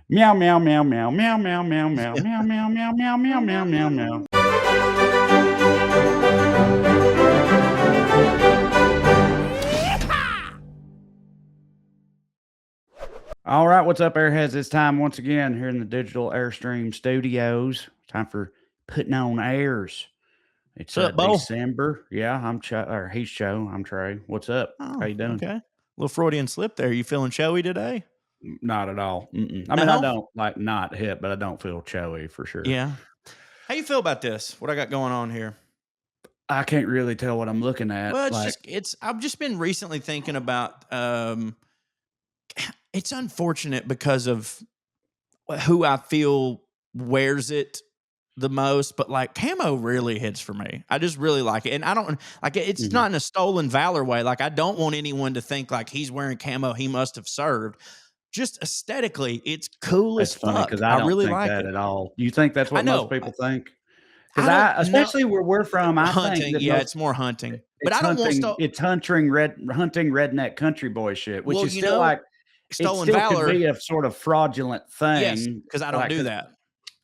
Meow, meow, meow, meow, meow, meow, meow, meow, meow, meow, meow, meow, meow, Meow, meow, meow, meow, meow, meow. meow. All right, what's up, Airheads? It's time once again here in the Digital Airstream Studios. Time for putting on airs. It's What's up, Bo? December. Yeah, I'm or he's Cho. I'm Trae. What's up? How Oh, you doing? okay. Little Freudian slip there. You feeling showy today? Not at all. I mean, I No? don't like not hip, but I don't feel choey for sure. Yeah. How you feel about this? What I got going on here? I can't really tell what I'm looking at. Well, Like, I've just been recently thinking about it's unfortunate because of who I feel wears it the most, but like camo really hits for me. I just really like it. And I don't like it, it's mhm. not in a stolen valor way. Like I don't want anyone to think like he's wearing camo, he must have served. Just aesthetically, it's cool as That's funny fuck. because I I don't really think like that it. at all. You think that's I what most know. people think? Because I don't I, know. especially where we're from, I think Hunting, that yeah, most it's more hunting. But it's I don't want hunting, sto it's hunting redneck country boy shit, which well, is still like it stolen still could valor, be a sort of fraudulent yes, thing, because I don't like do 'cause that.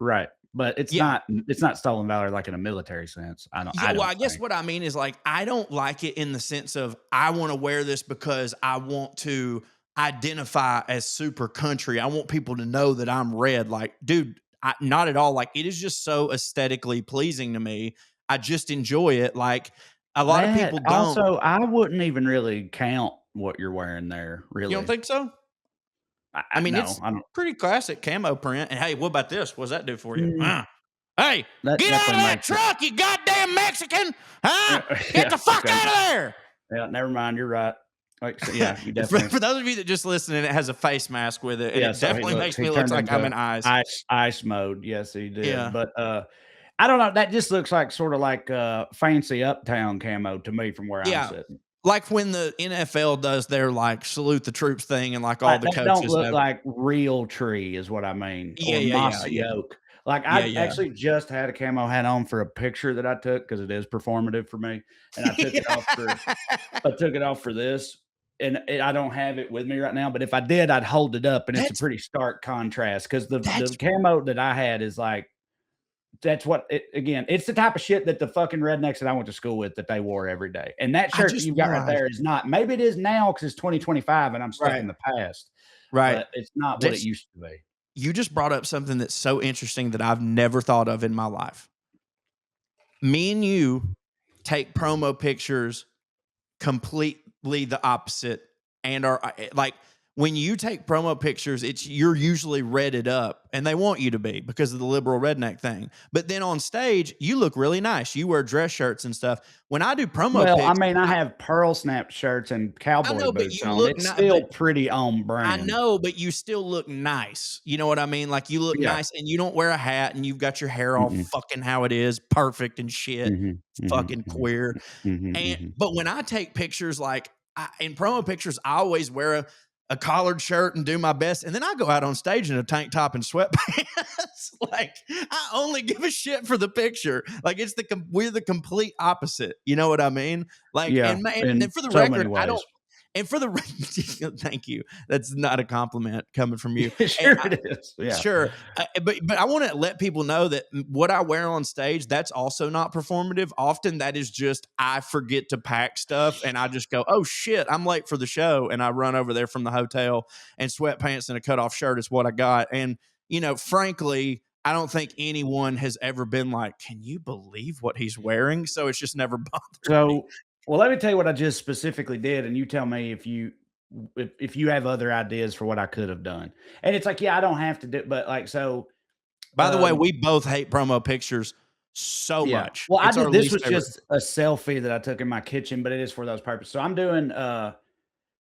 right, but Yeah. it's not stolen valor like in a military sense. Yeah, I well, don't I guess think. what I mean is like I don't like it in the sense of I want to wear this because I want to identify as super country. I want people to know that I'm red. Like, dude, not at all. Like, it is just so aesthetically pleasing to me. I just enjoy it. Like, a lot of That people don't. also, I wouldn't even really count what you're wearing there, You don't really. think so? I mean, No, it's I don't. pretty classic camo print. And hey, what about this? What does that do for you? Mm, Hey, that get out definitely of that makes it. truck, you goddamn Mexican! Huh? Get Yeah, the fuck okay. out of there! Yeah, never mind. You're right. Like, so, yeah, you definitely. For those of you that just listen, it has a face mask with it, and Yeah, it so he definitely looks. makes He me look turned like I'm into in eyes. ice mode. Yes, he did. Yeah. But I don't know. That just looks like sort of like fancy uptown camo to me from where I'm Yeah. sitting. Like when the NFL does their like salute the troops thing and like all Like the that don't coaches look have like real tree is what I mean, yeah, or yeah, yeah, mossy yeah. oak. Like Yeah, I yeah. actually just had a camo hat on for a picture that I took because it is performative for me, and I took it off for this, and I don't have it with me right now. But if I did, I'd hold it up, and it's a That's pretty stark contrast because the that's camo that I had is like that's what it, again. It's the type of shit that the fucking rednecks that I went to school with that they wore every day. And that I shirt that just you've got right realized there is not. Maybe it is now because it's 2025 and I'm stuck right, in the past, right. but it's not what it This used to be. you just brought up something that's so interesting that I've never thought of in my life. Me and you take promo pictures completely the opposite and are like when you take promo pictures you're usually redded up and they want you to be because of the liberal redneck thing, but then on stage you look really nice, you wear dress shirts and stuff. When I do promo Well, I pics, mean, I have pearl snap shirts and I cowboy know, but boots you on. look It's not but still pretty on I brand. know, but you still look nice. You know what I mean? Like you look Yeah. nice and you don't wear a hat and you've got your hair all Mm-mm. fucking how it is, perfect and shit, Mhm. Mhm. fucking Mhm. queer. Mhm. And Mhm. but when I take pictures, like in promo pictures, I always wear a collared shirt and do my best, and then I go out on stage in a tank top and sweatpants. Like I only give a shit for the picture. Like it's we're the complete opposite. You know what I mean? Like Yeah, and in for the so many record, I ways. don't. And for the thank you. That's not a compliment coming from you. And Sure it is. Yeah. sure, but I wanna let people know that what I wear on stage, that's also not performative. Often that is just I forget to pack stuff and I just go, "Oh shit, I'm late for the show," and I run over there from the hotel and sweatpants and a cut-off shirt is what I got. And, frankly, I don't think anyone has ever been like, "Can you believe what he's wearing?" So it's just never bothered me. So, well, let me tell you what I just specifically did, and you tell me if you have other ideas for what I could have done. And it's like, yeah, I don't have to do, but like, so, By the way, um, we both hate promo pictures so yeah. much. Well, I It's our did. This least was favorite. just a selfie that I took in my kitchen, but it is for those purposes. So I'm doing.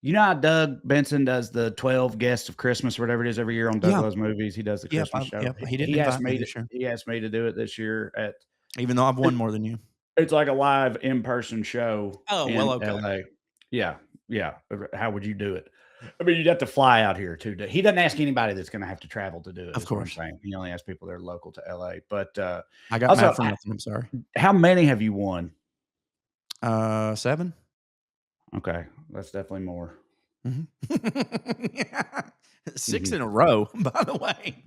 You know how Doug Benson does the 12 guests of Christmas or whatever it is every year on Doug Yeah. Loves Movies. He does the Yep, Christmas show. yep. He didn't invite me this year, He asked me to do it this year at even though I've won it, more than you. it's like a live in-person show Oh, well, in okay. LA. Yeah. Yeah. How would you do it? I mean, you'd have to fly out here too. He doesn't ask anybody that's going to have to travel to do it, Of is what I'm course. saying. He only asks people that are local to LA. But I got also, mad for nothing, I'm sorry. how many have you won? 7? Okay. That's definitely more. Mhm. 6 Mhm. in a row, by the way.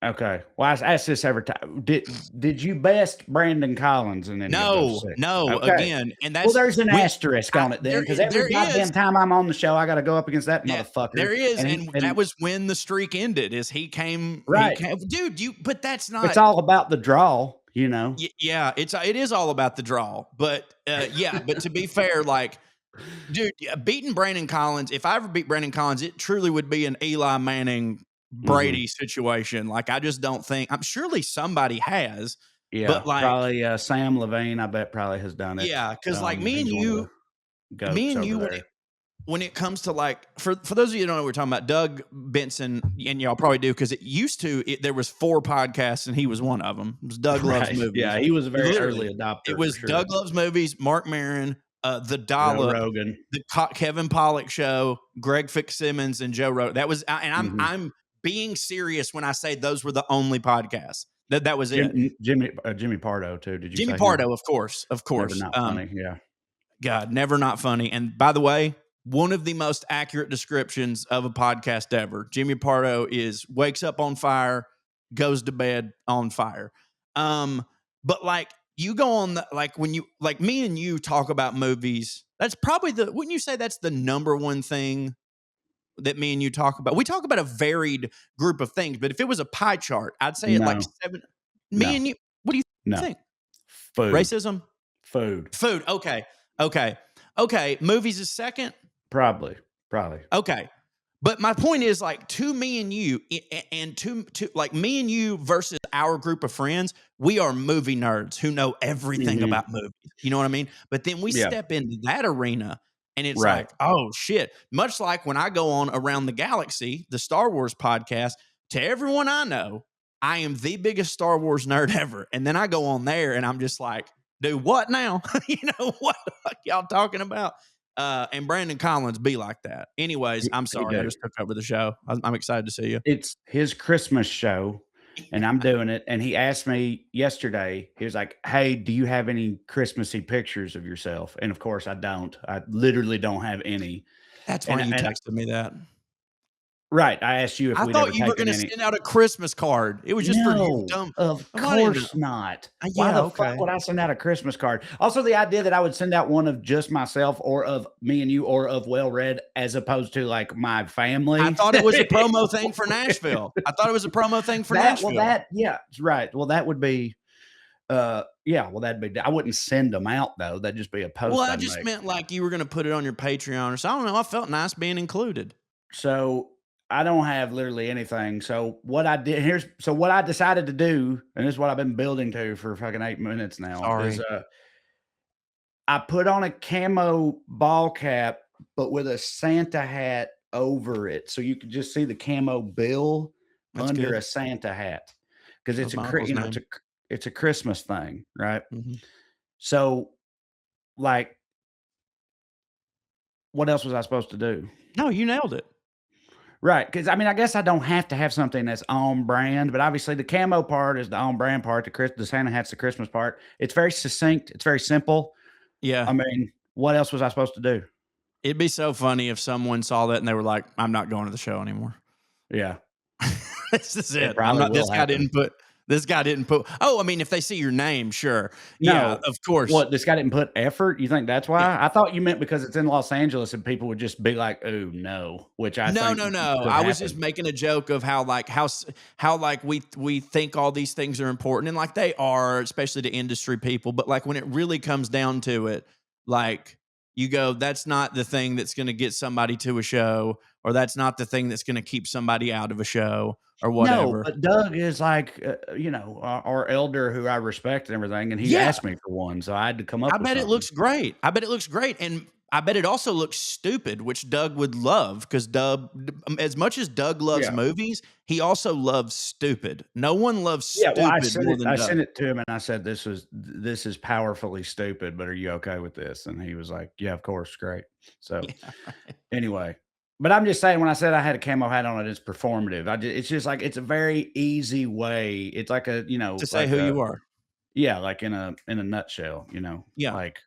Okay. Well, I ask this every time. Did you best Brandon Collins in any of those No, 6? no, Okay. again, and Well, that's there's an we asterisk on it then, because every there is. goddamn time I'm on the show, I gotta go up against that Yeah, motherfucker, there is, and and that was when the streak ended, is he right. came dude, but that's It's not. all about the draw, you know? Yeah, it is all about the draw, but, yeah, but to be fair, like, dude, yeah, beating Brandon Collins, if I ever beat Brandon Collins, it truly would be an Eli Manning Mhm. Brady situation. Like, I just don't think I'm surely somebody has, Yeah, but like, probably, Sam Levine, I bet probably has done it. yeah, because like He's one of the me goats and over you, there. when it comes to like, for those of you who don't know what we're talking about, Doug Benson, and y'all probably do, because there was 4 podcasts and he was one of them. It was Doug Loves Right. Movies. Yeah, he was a very Literally, early it adopter for was sure. Doug Loves Movies, Mark Maron, The Joe Dollop, Rogan. the Kevin Pollak Show, Greg Fitzsimmons, and Joe Rogan. That was, and Mhm. I'm being serious when I say those were the only podcasts. That was it. Jimmy Pardo too. Did you Jimmy say him? Pardo, of course, of Never course. not funny. Yeah. God, never not funny. And by the way, one of the most accurate descriptions of a podcast ever. Jimmy Pardo is wakes up on fire, goes to bed on fire. But like, you go on the, like, when you, like, me and you talk about movies, that's probably wouldn't you say that's the number one thing that me and you talk about? We talk about a varied group of things, but if it was a pie chart, I'd say it like No. 7. Me No. and you, what do you No. think? Food. Racism? Food. Food. Okay. Okay. Okay. Movies is second. Probably. Probably. Okay. But my point is, like, to me and you, and to like me and you versus our group of friends, we are movie nerds who know everything Mhm. about movies. You know what I mean? But then we Yeah. step into that arena and it's Right. like, oh shit. Much like when I go on Around the Galaxy, the Star Wars podcast, to everyone I know, I am the biggest Star Wars nerd ever. And then I go on there and I'm just like, do what now? You know, what the fuck y'all talking about? And Brandon Collins be like that. Anyways, I'm He sorry I do. just took over the show. I'm excited to see you. It's his Christmas show, and I'm doing it, and he asked me yesterday, he was like, "Hey, do you have any Christmassy pictures of yourself?" And, of course, I don't. I literally don't have any. That's And funny you and texted me that. right, I asked you if I we'd ever thought you were taken gonna any. send out a Christmas card. It was just for you No, dumb. of Oh, I didn't know. course not. Why Yeah, the fuck okay. would I send out a Christmas card? Also, the idea that I would send out one of just myself or of me and you or of Well Read as opposed to, like, my I family. thought it was a promo thing for Nashville. I thought it was a promo thing for Nashville. Yeah, right. Well, that would be, yeah, well, that'd be I wouldn't send them out, though. That'd just be a Well, post I I'd just make. meant like you were gonna put it on your Patreon or so. I don't know. I felt nice being included. So, I don't have literally anything. So, what I decided to do, and this is what I've been building to for fucking 8 minutes now, is, Sorry. I put on a camo ball cap, but with a Santa hat over it, so you could just see the camo bill That's under good. a Santa hat, because That it's was my uncle's name. it's a Christmas thing, right? Mhm. So, like, what else was I supposed to do? No, you nailed it. Right? Because I mean, I guess I don't have to have something that's on brand, but obviously the camo part is the on brand part. The Santa hat's the Christmas part. It's very succinct. It's very simple. Yeah. I mean, what else was I supposed to do? It'd be so funny if someone saw that and they were like, "I'm not going to the show anymore." Yeah, This is it it. I'm probably not. will happen. This guy didn't put. Oh, I mean, if they see your name, sure. Yeah, No. of course. What, this guy didn't put effort? You think that's Yeah. why? I thought you meant because it's in Los Angeles and people would just be like, "Ooh, no," which I No, think no, no. could I was just happen. making a joke of how like how like we think all these things are important, and like they are, especially to industry people. But like when it really comes down to it, like you go, that's not the thing that's going to get somebody to a show, or that's not the thing that's going to keep somebody out of a show, or No, whatever. but Doug is like, our elder who I respect and everything, and he Yeah, asked me for one, so I had to come I up with bet it something. looks great. I bet it looks great, and I bet it also looks stupid, which Doug would love because as much as Doug loves Yeah. movies, he also loves stupid. No one loves Yeah, well, stupid more than I Doug. sent it to him and I said, this is powerfully stupid, but are you okay with this?" And he was like, "Yeah, of course, great." So, Yeah, anyway, but I'm just saying when I said I had a camo hat on, it's performative. It's just like it's a very easy way. It's like to say like who a you are. yeah, like in a nutshell, Yeah. like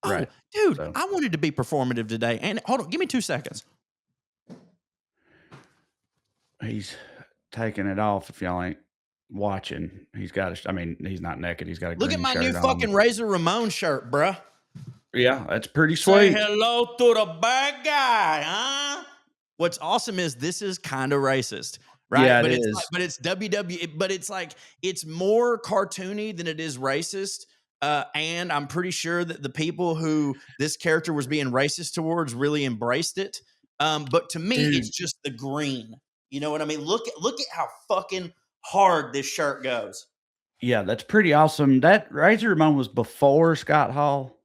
Oh, right. dude, So, I wanted to be performative today. And hold on, give me 2 seconds. He's taking it off if y'all ain't watching. He's got a I mean, he's not naked, he's got a Look at green my new shirt on. fucking Razor Ramon shirt, bruh. Yeah, that's pretty Say sweet. hello to the bad guy, huh? What's awesome is this is kind of racist, right? Yeah, it But it's like, is. but it's WWE, but it's like it's more cartoony than it is racist. And I'm pretty sure that the people who this character was being racist towards really embraced it. But to me, it's Dude, just the green. You know what I mean? Look at how fucking hard this shirt goes. yeah, that's pretty awesome. That Razor Ramon was before Scott Hall,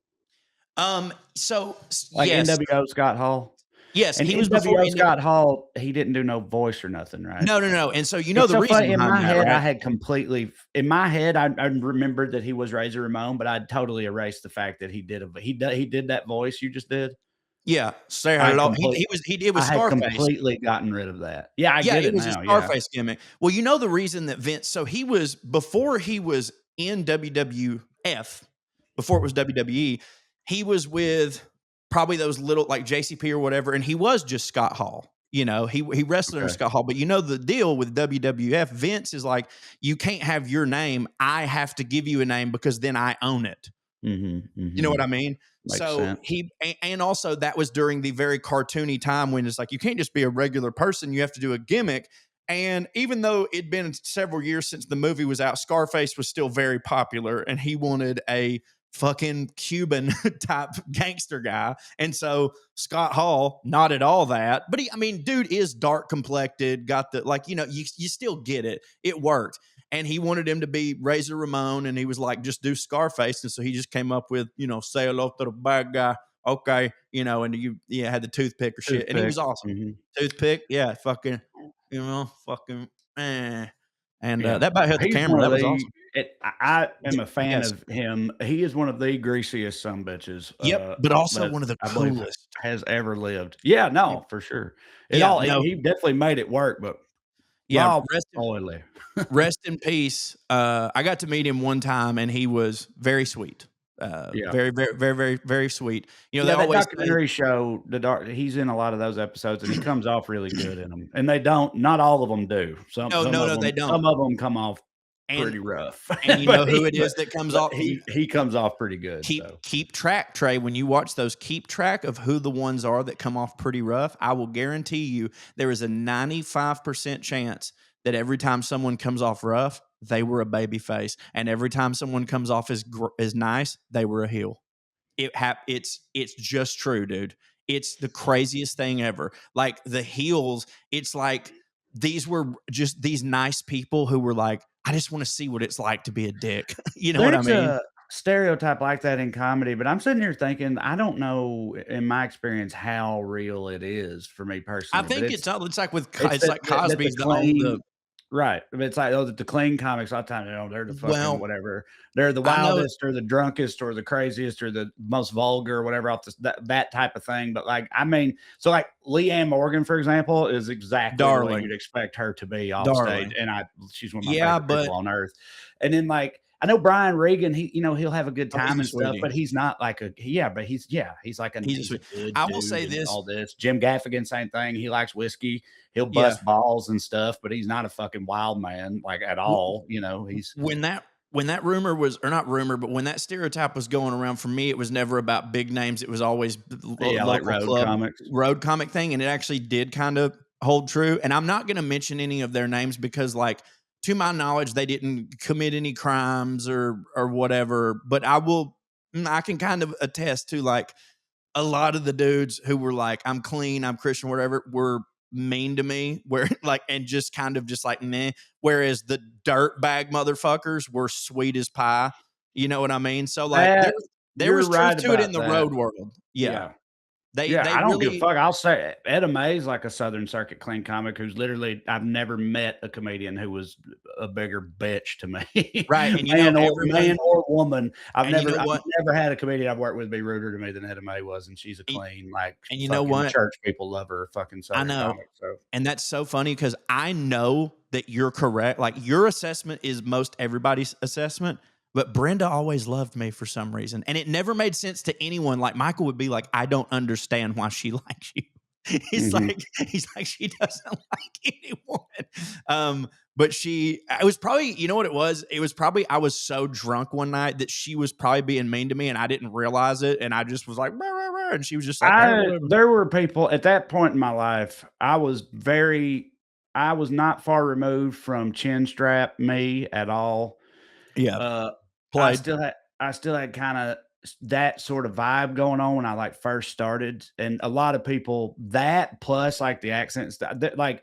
So like yes, NWO Scott Hall? yes, And he was before NWO NW. Scott Hall, he didn't do no voice or nothing, right? No, no, no. And so you know It's the so reason funny, in behind my that, head, I right? had completely in my head, I remembered that he was Razor Ramon, but I'd totally erased the fact that he did that voice you just did. Yeah, say I hello. complete He did with I had Scarface. completely gotten rid of that. Yeah, I Yeah, get it it was a now, yeah. Scarface gimmick. Well, you know the reason that Vince, so he was before he was in WWF, before it was WWE, he was with probably those little like JCP or whatever, and he was just Scott Hall. You know, he wrestled under Okay. Scott Hall, but you know the deal with WWF, Vince is like, you can't have your name. I have to give you a name because then I own it. Mhm, You know what I mhm. mean? Makes So sense. and also that was during the very cartoony time when it's like you can't just be a regular person, you have to do a gimmick. And even though it'd been several years since the movie was out, Scarface was still very popular and he wanted a fucking Cuban type gangster guy. And so Scott Hall, not at all that, but I mean, dude is dark complected, got the like, you know, you still get it. It worked, and he wanted him to be Razor Ramon, and he was like, just do Scarface, and so he just came up with, you know, say hello to the bad guy, okay, you know, and you yeah had the toothpick or shit, and he Toothpick. was awesome. Mhm. Toothpick, yeah, fucking, you know, fucking, and Yeah. that about hit the He's camera. one of That was the awesome. I am a fan Yes, of him. He is one of the greasiest sumbitches, yep, but also that one of the I believe coolest. has ever lived. Yeah, Yeah, no, for sure. yeah, no, He definitely made it work, but yeah. raw oily. Rest in peace. I got to meet him one time, and he was very sweet. Yeah. Very, very, very, very, very sweet. You know, they Yeah, that always say, documentary show, The Dark he's in a lot of those episodes, and he comes off really good in them. And they don't not all of them do. no, no, no, they don't. Some of them come off And pretty rough. and you know who it is that comes off. He comes off pretty good, so. Keep track, Trey. When you watch those, keep track of who the ones are that come off pretty rough. I will guarantee you there is a 95% chance that every time someone comes off rough, they were a baby face, and every time someone comes off as nice, they were a heel. It's just true, dude. It's the craziest thing ever. Like the heels, it's like these were just these nice people who were like, I just want to see what it's like to be a dick. You know what I There's mean? a stereotype like that in comedy, but I'm sitting here thinking, I don't know in my experience how real it is for me I personally, but think it's like with it's it's like that the Cosby's the own the clean right, but it's like, oh, the clean comics all the time, you know, they're the fucking well, whatever. They're the I know wildest or the drunkest or the craziest or the most vulgar or whatever off this that type of thing, but, like, I mean so, like, Leanne Morgan, for example, is exactly the way darling, you'd expect her to be off stage, darling. and she's one of my Yeah, favorite but people on earth, and then, like, I know Brian Regan, he'll have a good oh, he's time a and stuff, sweetie. but he's not like a yeah, but he's like He's a he's a sweet. good I will dude say and this. all this. Jim Gaffigan, same thing. He likes whiskey. He'll Yeah. bust balls and stuff, but he's not a fucking wild man like at all. You know, he's when that rumor was, or not rumor, but when that stereotype was going around, for me it was never about big names, it was always yeah, like local road club comics. road comic thing, and it actually did kind of hold true. And I'm not going to mention any of their names because, like, to my knowledge, they didn't commit any crimes or whatever, but I can kind of attest to, like, a lot of the dudes who were like, I'm clean, I'm Christian, whatever, were mean to me, where like, and just kind of just like, meh. Whereas the dirt bag motherfuckers were sweet as pie. You know what I mean? So like That there you're was truth right to it in about the that. road world. Yeah. Yeah. They Yeah, they I don't give a really fuck. I'll say Etta May's like a Southern Circuit clean comic who's literally I've never met a comedian who was a bigger bitch to me, right. And you know, man or woman. and you know I've what? never had a comedian I've worked with be ruder to me than Etta May was, and she's a And clean, like and you know fucking what? church people love her, fucking I Southern know. comic. So And that's so funny because I know that you're correct. Like your assessment is most everybody's assessment, but Brenda always loved me for some reason. And it never made sense to anyone. Like Michael would be like, I don't understand why she likes you. He's Mhm. like, she doesn't like anyone. But it was probably, you know what it was? It was probably, I was so drunk one night that she was probably being mean to me and I didn't realize it. And I just was like, "Rah, rah, rah," and she was just like, "All right, whatever." There were people at that point in my life, I was not far removed from chin strap me at all. Yeah. Uh, Played. I still had kinda that sort of vibe going on when I, like, first started, and a lot of people that plus, like, the accent and stuff, like,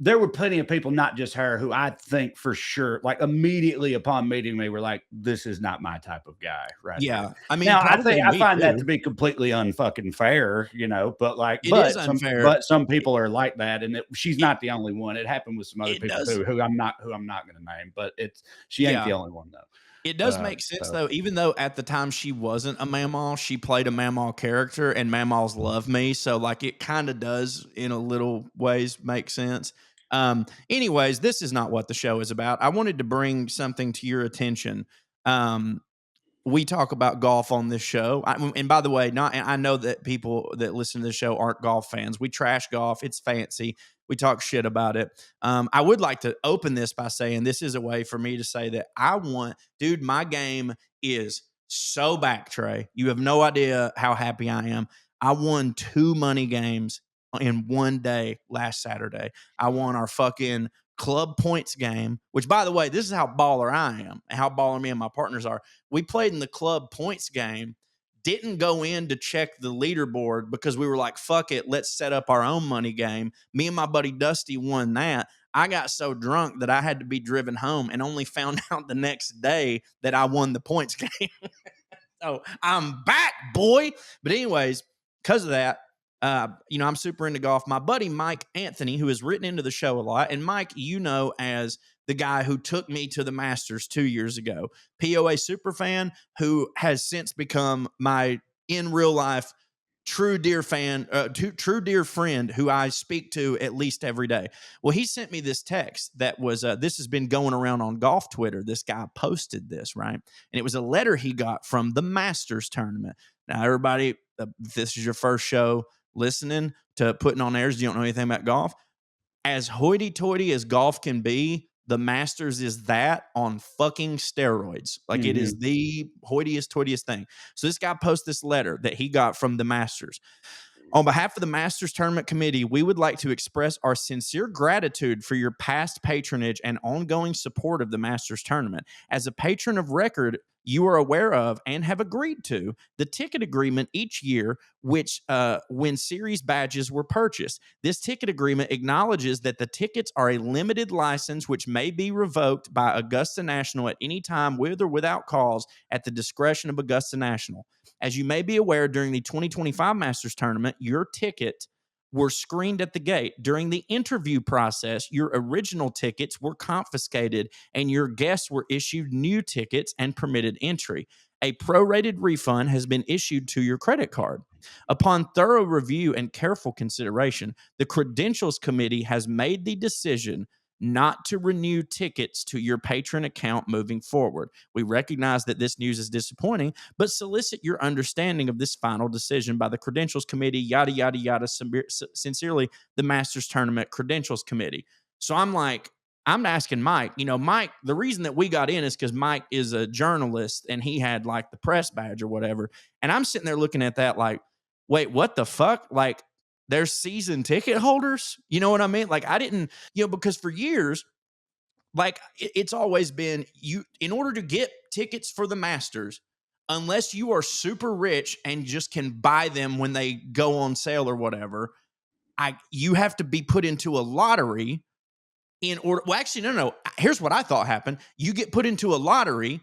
there were plenty of people, not just her, who I think for sure, like, immediately upon meeting me were like, "This is not my type of guy right here." Yeah. I mean, Now, probably I me find that to too. be completely unfucking fair, but, like, It is unfair. some people are like that, and she's It, not the only one. It happened with some other it people does. too, who I'm not gonna name, but she ain't the Yeah. only one It though. does make sense So though, even though at the time she wasn't a Mamaw, she played a Mamaw character and Mamaws love me. So like it kind of does in a little ways make sense. Anyways, this is not what the show is about. I wanted to bring something to your attention. Um, we talk about golf on this show. And by the way, not I know that people that listen to the show aren't golf fans. We trash golf. It's fancy. We talk shit about it. I would like to open this by saying this is a way for me to say that dude, my game is so back, Trey. You have no idea how happy I am. I won 2 money games in one day last Saturday. I won our fucking club points game, which by the way, this is how baller I am and how baller me and my partners are. We played in the club points game, didn't go in to check the leaderboard because we were like, fuck it, let's set up our own money game. Me and my buddy Dusty won that. I got so drunk that I had to be driven home and only found out the next day that I won the points game. So I'm back, boy. But anyways, because of that, I'm super into golf. My buddy Mike Anthony, who has written into the show a lot, and Mike, as the guy who took me to the Masters 2 years ago, POA super fan, who has since become my in real life true dear true dear friend who I speak to at least every day. Well, he sent me this text that was this has been going around on golf Twitter. This guy posted this, right? And it was a letter he got from the Masters tournament. Now, everybody, if this is your first show listening to Putting on Airs, you don't know anything about golf. As hoity-toity as golf can be, the Masters is that on fucking steroids. Like it is mhm. the hoitiest, toitiest thing. So this guy posts this letter that he got from the Masters. On behalf of the Masters Tournament Committee, we would like to express our sincere gratitude for your past patronage and ongoing support of the Masters Tournament. As a patron of record, you are aware of and have agreed to the ticket agreement each year, which when series badges were purchased. This ticket agreement acknowledges that the tickets are a limited license which may be revoked by Augusta National at any time with or without cause at the discretion of Augusta National. As you may be aware, during the 2025 Masters Tournament, your ticket were screened at the gate. During the interview process, your original tickets were confiscated and your guests were issued new tickets and permitted entry. A prorated refund has been issued to your credit card. Upon thorough review and careful consideration, the Credentials Committee has made the decision not to renew tickets to your patron account moving forward. We recognize that this news is disappointing, but solicit your understanding of this final decision by the Credentials Committee, yada, yada, yada. Sincerely, the Masters Tournament Credentials Committee. So I'm asking Mike, Mike, the reason that we got in is because Mike is a journalist and he had like the press badge or whatever. And I'm sitting there looking at that like, wait, what the fuck? Like, there's season ticket holders? You know what I mean? Like, I didn't, because for years, like it's always been in order to get tickets for the Masters, unless you are super rich and just can buy them when they go on sale or whatever, you have to be put into a lottery in order. Well, actually, no. Here's what I thought happened. You get put into a lottery,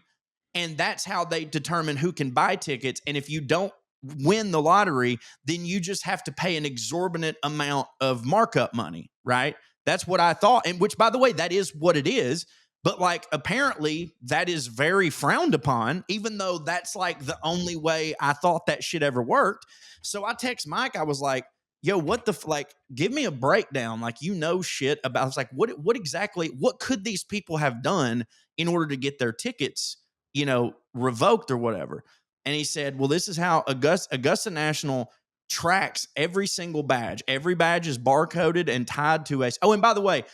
and that's how they determine who can buy tickets. And if you don't win the lottery, then you just have to pay an exorbitant amount of markup money, right? That's what I thought. And which, by the way, that is what it is. But like, apparently that is very frowned upon, even though that's like the only way I thought that shit ever worked. So I text Mike. I was like, yo, what the like, give me a breakdown. Like, shit about, I was like, what exactly, what could these people have done in order to get their tickets, revoked or whatever? And he said, well, this is how Augusta National tracks every single badge. Every badge is barcoded and tied to a. Oh, and by the way,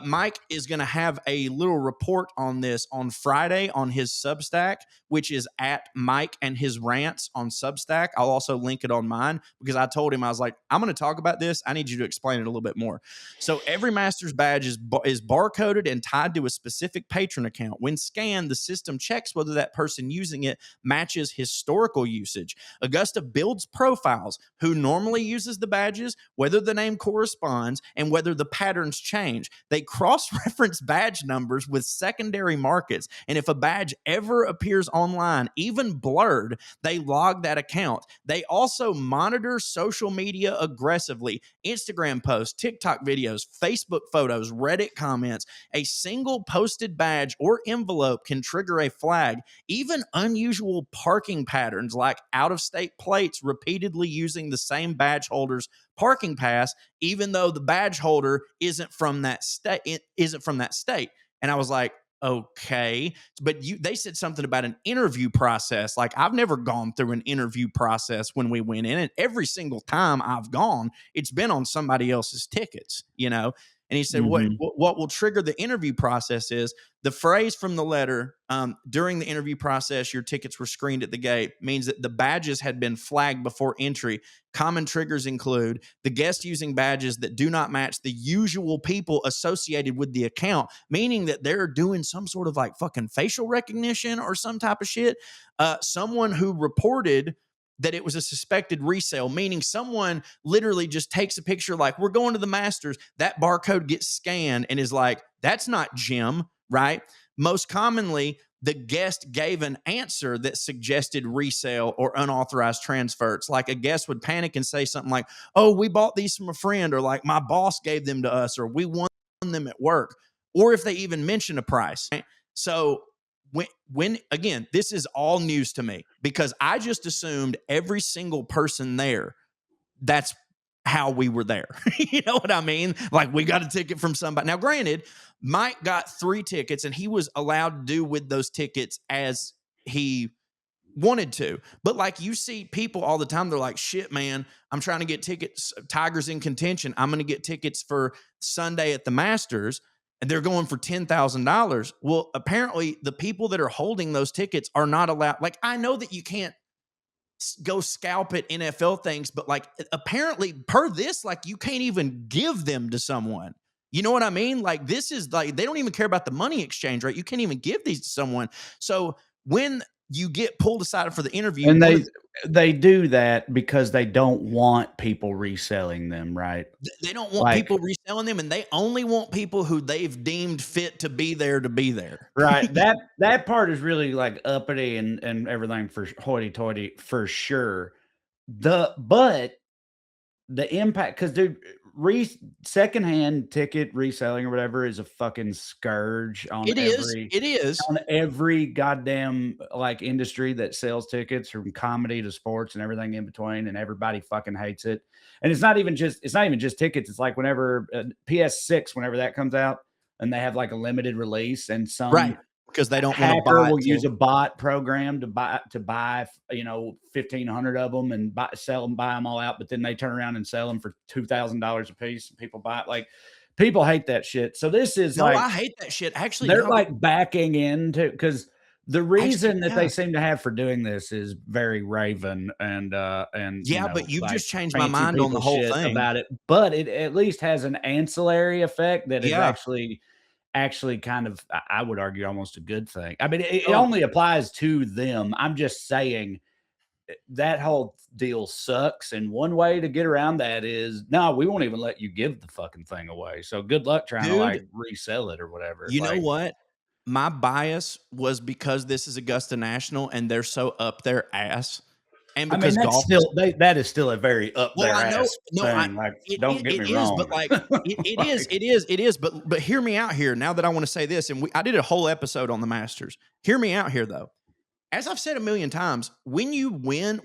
Mike is going to have a little report on this on Friday on his Substack, which is at Mike and his rants on Substack. I'll also link it on mine because I told him, I was like, I'm going to talk about this. I need you to explain it a little bit more. So every Masters badge is barcoded and tied to a specific patron account. When scanned, the system checks whether that person using it matches historical usage. Augusta builds profiles, who normally uses the badges, whether the name corresponds, and whether the patterns change. They cross-reference badge numbers with secondary markets, and if a badge ever appears online, even blurred, they log that account. They also monitor social media aggressively. Instagram posts, TikTok videos, Facebook photos, Reddit comments. A single posted badge or envelope can trigger a flag. Even unusual parking patterns like out-of-state plates repeatedly using the same badge holder's parking pass, even though the badge holder isn't from that state. And I was like, okay, but they said something about an interview process. Like, I've never gone through an interview process when we went in, and every single time I've gone, it's been on somebody else's tickets, you know. And he said, what will trigger the interview process is the phrase from the letter, during the interview process, your tickets were screened at the gate, means that the badges had been flagged before entry. Common triggers include the guest using badges that do not match the usual people associated with the account, meaning that they're doing some sort of like fucking facial recognition or some type of shit. Someone who reported that it was a suspected resale, meaning someone literally just takes a picture like, we're going to the Masters. That barcode gets scanned and is like, that's not Jim, right? Most commonly, the guest gave an answer that suggested resale or unauthorized transfer. It's like a guest would panic and say something like, oh, we bought these from a friend, or like my boss gave them to us, or we won them at work, or if they even mention a price. Right? So when again, this is all news to me because I just assumed every single person there, that's how we were there. You know what I mean? Like, we got a ticket from somebody. Now, granted, Mike got 3 tickets and he was allowed to do with those tickets as he wanted to. But like, you see people all the time, they're like, shit, man, I'm trying to get tickets. Tigers in contention. I'm going to get tickets for Sunday at the Masters. And they're going for $10,000. Well, apparently the people that are holding those tickets are not allowed. Like, I know that you can't go scalp at NFL things, but like, apparently per this, like, you can't even give them to someone. You know what I mean? Like, this is like, they don't even care about the money exchange, right? You can't even give these to someone. So when you get pulled aside for the interview, and they do that because they don't want people reselling them, right? They don't want people reselling them, and they only want people who they've deemed fit to be there. Right. That part is really like uppity and everything for hoity-toity for sure. But the impact, because dude, secondhand ticket reselling or whatever is a fucking scourge on It is. on every goddamn like industry that sells tickets, from comedy to sports and everything in between, and everybody fucking hates it. And it's not even just tickets. It's like whenever PS6, whenever that comes out, and they have like a limited release, and some Right, because they don't want to hacker buy will use a bot program to buy 1,500 of them and buy them all out, but then they turn around and sell them for $2,000 a piece, and people buy it. Like, people hate that shit. So this is I hate that shit. Actually, they're like backing into, because the reason that they seem to have for doing this is very Raven and but you like just changed my fancy mind on the people whole shit thing about it. But it at least has an ancillary effect that is actually kind of, I would argue, almost a good thing. I mean, it only applies to them. I'm just saying that whole deal sucks. And one way to get around that is, no, we won't even let you give the fucking thing away. So good luck trying to like resell it or whatever. You know what? My bias was because this is Augusta National and they're so up their ass. And because golf that is still a very up their ass thing. Don't get me wrong. But like, it is. But hear me out here. Now that I want to say this, and I did a whole episode on the Masters. Hear me out here, though. As I've said a million times, when you win,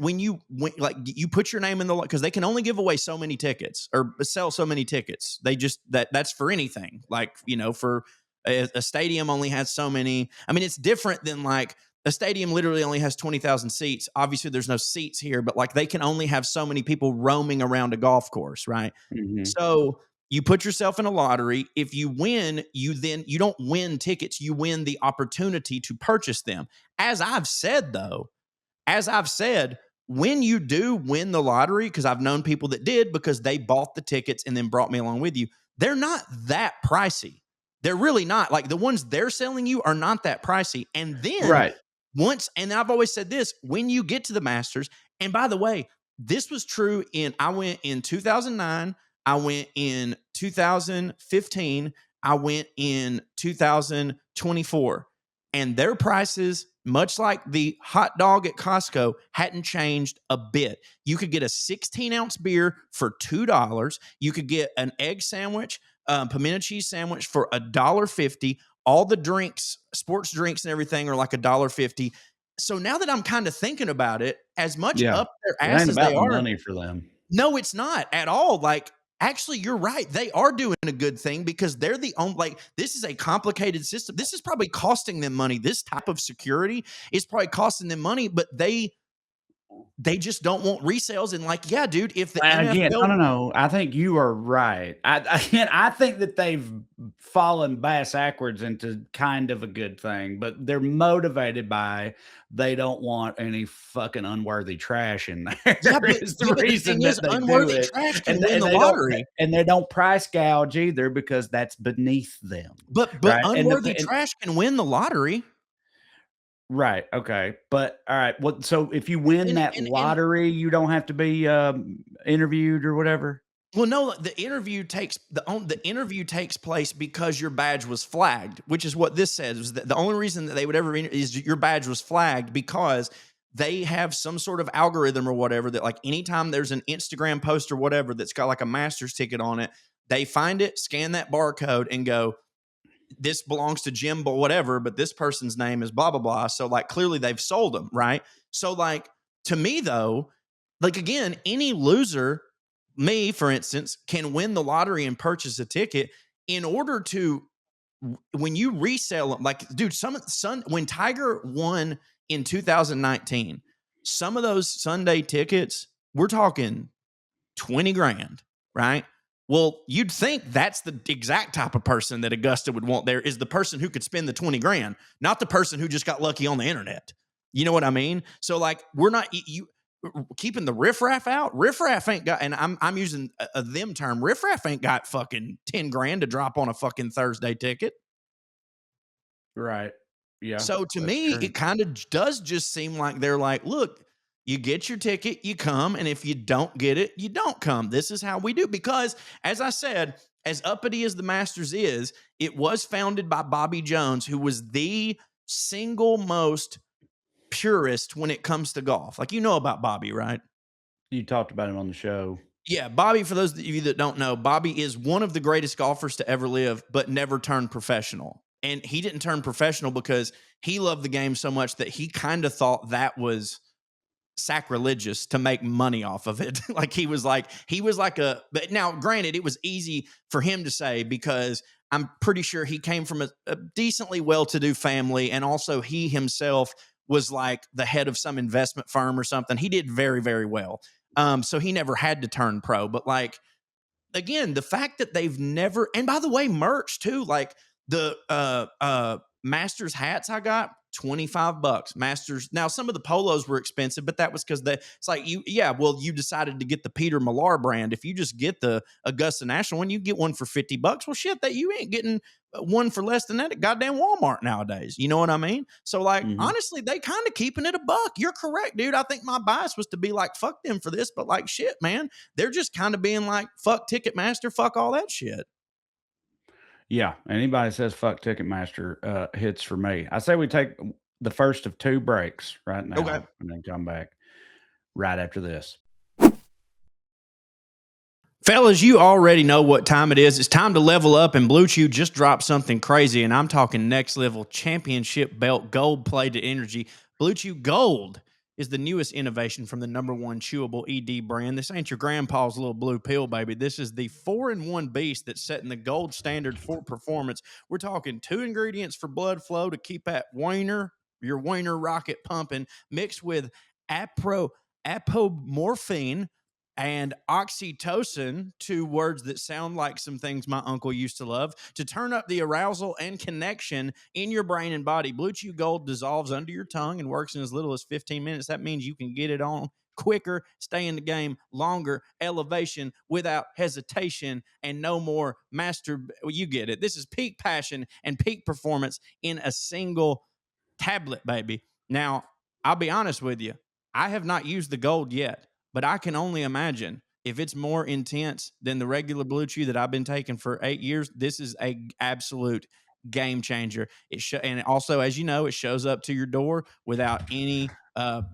like, you put your name in the, because they can only give away so many tickets or sell so many tickets. They just that's for anything. Like, for a stadium only has so many. I mean, it's different than like a stadium literally only has 20,000 seats. Obviously, there's no seats here, but like they can only have so many people roaming around a golf course, right? Mhm. So you put yourself in a lottery. If you win, you don't win tickets, you win the opportunity to purchase them. As I've said, when you do win the lottery, because I've known people that did because they bought the tickets and then brought me along with you, they're not that pricey. They're really not. Like the ones they're selling you are not that pricey. And then Right. and I've always said this, when you get to the Masters, and by the way, this was true I went in 2009, I went in 2015, I went in 2024, and their prices, much like the hot dog at Costco, hadn't changed a bit. You could get a 16-ounce beer for $2. You could get an egg sandwich, pimento cheese sandwich for $1.50. All the drinks, sports drinks and everything are like $1.50. So now that I'm kind of thinking about it, as much Yeah. up their It ass ain't as they about the are, money for them. no, it's not at all. Like, actually, you're right. They are doing a good thing because they're the only, like, this is a complicated system. This is probably costing them money. This type of security is probably costing them money, but they just don't want resales. And like, yeah, dude, if the And again, NFL, no. I think you are right. I think that they've fallen bass backwards into kind of a good thing, but they're motivated by they don't want any fucking unworthy trash in there yeah, is the but the reason thing is, that they do unworthy it. trash can And, win the they don't lottery. and they don't price gouge either because that's beneath them. But Right. unworthy trash can win the lottery. Right. Okay. But all right. What? So if you win And that and lottery, you don't have to be interviewed or whatever. well, no, the interview takes place because your badge was flagged, which is what this says. Is that the only reason that they would ever is your badge was flagged because they have some sort of algorithm or whatever that like anytime there's an Instagram post or whatever that's got like a master's ticket on it, they find it, scan that barcode, and go, this belongs to Jim, but whatever, but this person's name is blah, blah, blah. So, like, clearly they've sold them, right? So, like, to me, though, like, again, any loser, me, for instance, can win the lottery and purchase a ticket in order to, when you resell them, like, dude, when Tiger won in 2019, some of those Sunday tickets, we're talking 20 grand, right? Well, you'd think that's the exact type of person that Augusta would want there is the person who could spend the 20 grand, not the person who just got lucky on the internet. You know what I mean? So like we're not you keeping the riffraff out. Riffraff ain't got, and I'm using a them term. Riffraff ain't got fucking 10 grand to drop on a fucking Thursday ticket. Right. Yeah. So to That's me, true. it kind of does just seem like they're like, look, you get your ticket, you come, and if you don't get it, you don't come. This is how we do. Because as I said, as uppity as the Masters is, it was founded by Bobby Jones, who was the single most purist when it comes to golf. Like you know about Bobby, right? You talked about him on the show. Yeah, Bobby, for those of you that don't know, Bobby is one of the greatest golfers to ever live, but never turned professional. And he didn't turn professional because he loved the game so much that he kind of thought that was sacrilegious to make money off of it. Like he was like but now granted, it was easy for him to say because I'm pretty sure he came from a decently well-to-do family. And also he himself was like the head of some investment firm or something. He did very, very well. So he never had to turn pro. But like, again, the fact that they've never, and by the way, merch too, like the Masters hats I got, $25. Masters. Now, some of the polos were expensive, but that was because it's like you decided to get the Peter Millar brand. If you just get the Augusta National one, you get one for $50. Well, shit, that you ain't getting one for less than that at goddamn Walmart nowadays. You know what I mean? So, like, Mhm. honestly, they kind of keeping it a buck. You're correct, dude. I think my bias was to be like, fuck them for this, but like, shit, man, they're just kind of being like, fuck Ticketmaster, fuck all that shit. Yeah. Anybody says fuck Ticketmaster hits for me. I say we take the first of 2 breaks right Okay. now and then come back right after this. Fellas, you already know what time it is. It's time to level up, and Blue Chew just dropped something crazy, and I'm talking next level championship belt gold plated energy. Blue Chew Gold is the newest innovation from the #1 chewable ED brand. This ain't your grandpa's little blue pill, baby. This is the 4-in-1 beast that's setting the gold standard for performance. We're talking 2 ingredients for blood flow to keep that wiener your wiener rocket pumping, mixed with apomorphine and oxytocin, two words that sound like some things my uncle used to love, to turn up the arousal and connection in your brain and body. Blue Chew Gold dissolves under your tongue and works in as little as 15 minutes. That means you can get it on quicker, stay in the game longer, elevation without hesitation, and no more master. Well, you get it. This is peak passion and peak performance in a single tablet, baby. Now, I'll be honest with you. I have not used the gold yet, but I can only imagine if it's more intense than the regular Blue Chew that I've been taking for 8 years. This is a absolute game changer. And also, as you know, it shows up to your door without any.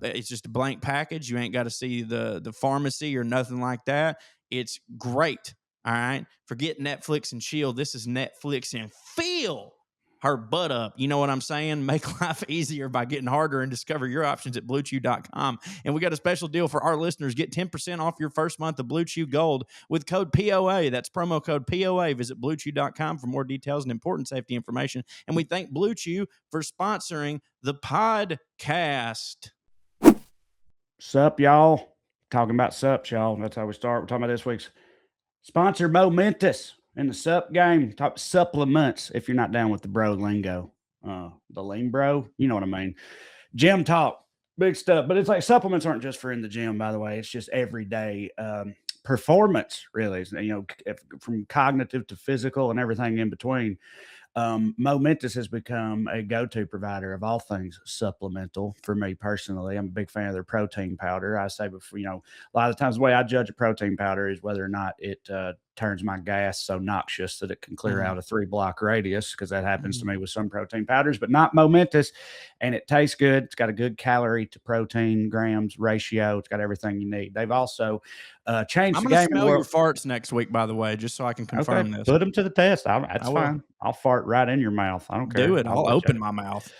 It's just a blank package. You ain't got to see the pharmacy or nothing like that. It's great. All right. Forget Netflix and chill. This is Netflix and feel her butt up. You know what I'm saying? Make life easier by getting harder and discover your options at bluechew.com. And we got a special deal for our listeners. Get 10% off your first month of Blue Chew Gold with code POA. That's promo code POA. Visit bluechew.com for more details and important safety information. And we thank Blue Chew for sponsoring the podcast. Sup, y'all? Talking about sups, y'all. That's how we start. We're talking about this week's sponsor, Momentous. In the sup game, talk supplements if you're not down with the bro lingo. The lean bro, you know what I mean. Gym talk, big stuff. But it's like supplements aren't just for in the gym, by the way. It's just everyday performance, really. From cognitive to physical and everything in between. Momentous has become a go-to provider of all things supplemental for me personally. I'm a big fan of their protein powder. I say before, a lot of times the way I judge a protein powder is whether or not it turns my gas so noxious that it can clear out a 3-block radius, because that happens to me with some protein powders, but not Momentous. And it tastes good. It's got a good calorie to protein grams ratio. It's got everything you need. They've also changed I'm the going game. to smell your farts next week, by the way, just so I can confirm this. Put them to the test. That's fine. I'll fart right in your mouth. I don't care. Do it. I'll open my mouth.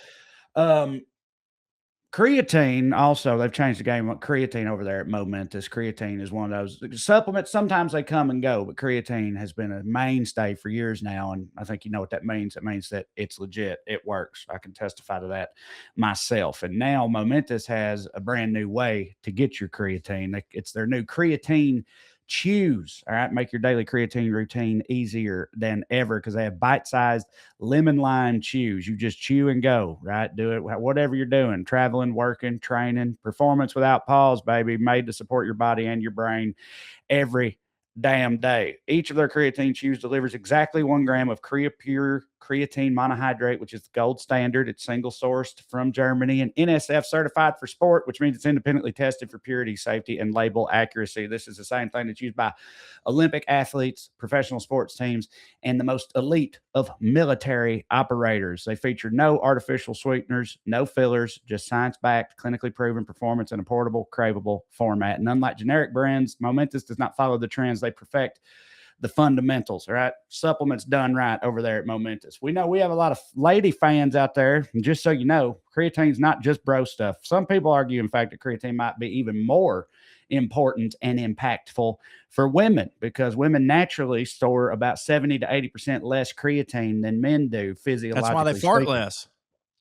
Creatine also, they've changed the game. Creatine over there at Momentous. Creatine is one of those supplements. Sometimes they come and go, but creatine has been a mainstay for years now. And I think you know what that means. It means that it's legit. It works. I can testify to that myself. And now Momentous has a brand new way to get your creatine. It's their new creatine chews. All right. Make your daily creatine routine easier than ever, because they have bite-sized lemon lime chews. You just chew and go, right? Do it whatever you're doing, traveling, working, training, performance without pause, baby, made to support your body and your brain every damn day. Each of their creatine chews delivers exactly 1 gram of Pure creatine monohydrate, which is the gold standard. It's single sourced from Germany and NSF certified for sport, which means it's independently tested for purity, safety, and label accuracy. This is the same thing that's used by Olympic athletes, professional sports teams, and the most elite of military operators. They feature no artificial sweeteners, no fillers, just science-backed, clinically proven performance in a portable, craveable format. And unlike generic brands, Momentous does not follow the trends. They perfect the fundamentals. All right. Supplements done right over there at Momentous. We know we have a lot of lady fans out there. And just so you know, creatine's not just bro stuff. Some people argue, in fact, that creatine might be even more important and impactful for women, because women naturally store about 70 to 80% less creatine than men do physiologically. That's why they fart less.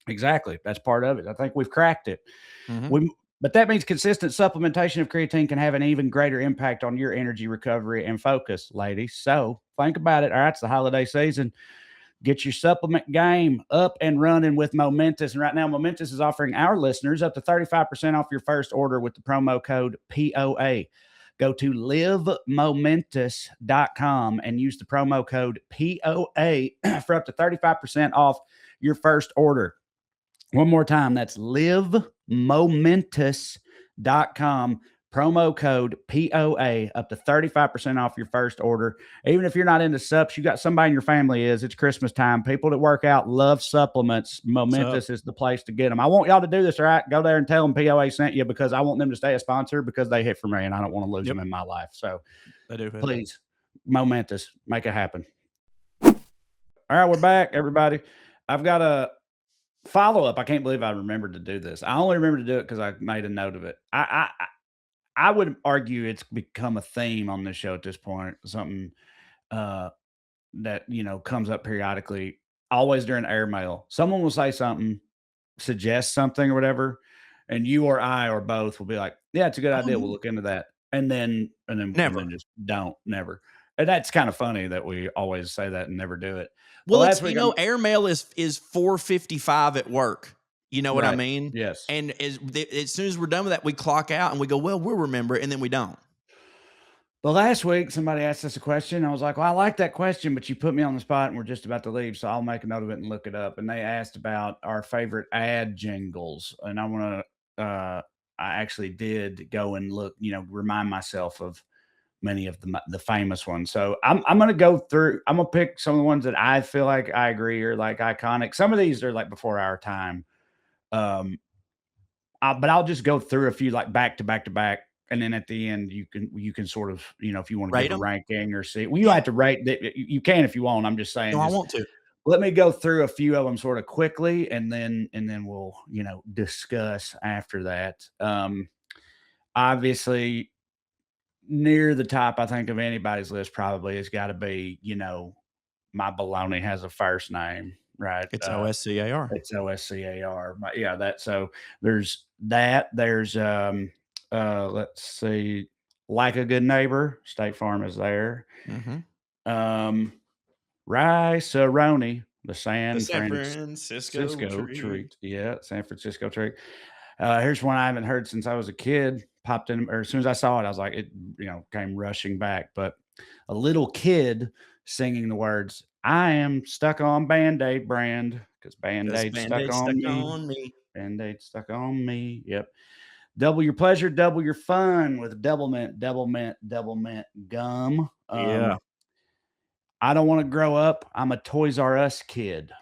Exactly. That's part of it. I think we've cracked it. But that means consistent supplementation of creatine can have an even greater impact on your energy recovery and focus, ladies. So think about it. All right, it's the holiday season. Get your supplement game up and running with Momentous. And right now, Momentous is offering our listeners up to 35% off your first order with the promo code POA. Go to livemomentous.com and use the promo code POA for up to 35% off your first order. One more time, that's livemomentous.com, promo code POA, up to 35% off your first order. Even if you're not into sups, you got somebody in your family is. It's Christmas time. People that work out love supplements. Momentous is the place to get them. I want y'all to do this, all right? Go there and tell them POA sent you, because I want them to stay a sponsor, because they hit for me and I don't want to lose them in my life. So please, Momentous, make it happen. All right, we're back, everybody. I've got a follow-up. I can't believe I remembered to do this. I only remember to do it because I made a note of it. I would argue it's become a theme on this show at this point. Something that comes up periodically, always during airmail. Someone will say something suggest something or whatever, and you or I or both will be like, "Yeah, it's a good Oh, idea. We'll no. look into that." And then Never. just don't, never. And that's kind of funny that we always say that and never do it. But Well, it's last week I'm airmail is 4:55 at work. You know what I right. mean? Yes. And as soon as we're done with that, we clock out and we go, "Well, we'll remember," and then we don't. But last week somebody asked us a question. I was like, "Well, I like that question, but you put me on the spot and we're just about to leave, so I'll make a note of it and look it up." And they asked about our favorite ad jingles, and I actually did go and look, remind myself of many of the famous ones. So I'm gonna go through. I'm gonna pick some of the ones that I feel like I agree are like iconic. Some of these are like before our time. Um, but I'll just go through a few like back to back to back, and then at the end you can sort of, if you want to Rate give a them? ranking or see. Well, you don't Yeah. have to rate that. You can if you want. I'm just No, saying, I just want to. let me go through a few of them sort of quickly, and then we'll discuss after that. Obviously, near the top, I think, of anybody's list probably has got to be, my baloney has a first name, right? It's OSCAR. It's OSCAR. Yeah, there's that. There's let's see, like a good neighbor, State Farm is there. Mhm. Um Rice-A-Roni, the The San San Francisco Francisco treat. treat. Yeah, San Francisco treat. Here's one I haven't heard since I was a kid. Popped in, or as soon as I saw it, I was like, it, came rushing back. But a little kid singing the words, "I am stuck on Band-Aid brand because 'Cause Band-Aid stuck Band-Aid stuck on me. on me. Band-Aid stuck on me." Yep. Double your pleasure, double your fun with double mint gum. Yeah. I don't want to grow up. I'm a Toys R Us kid.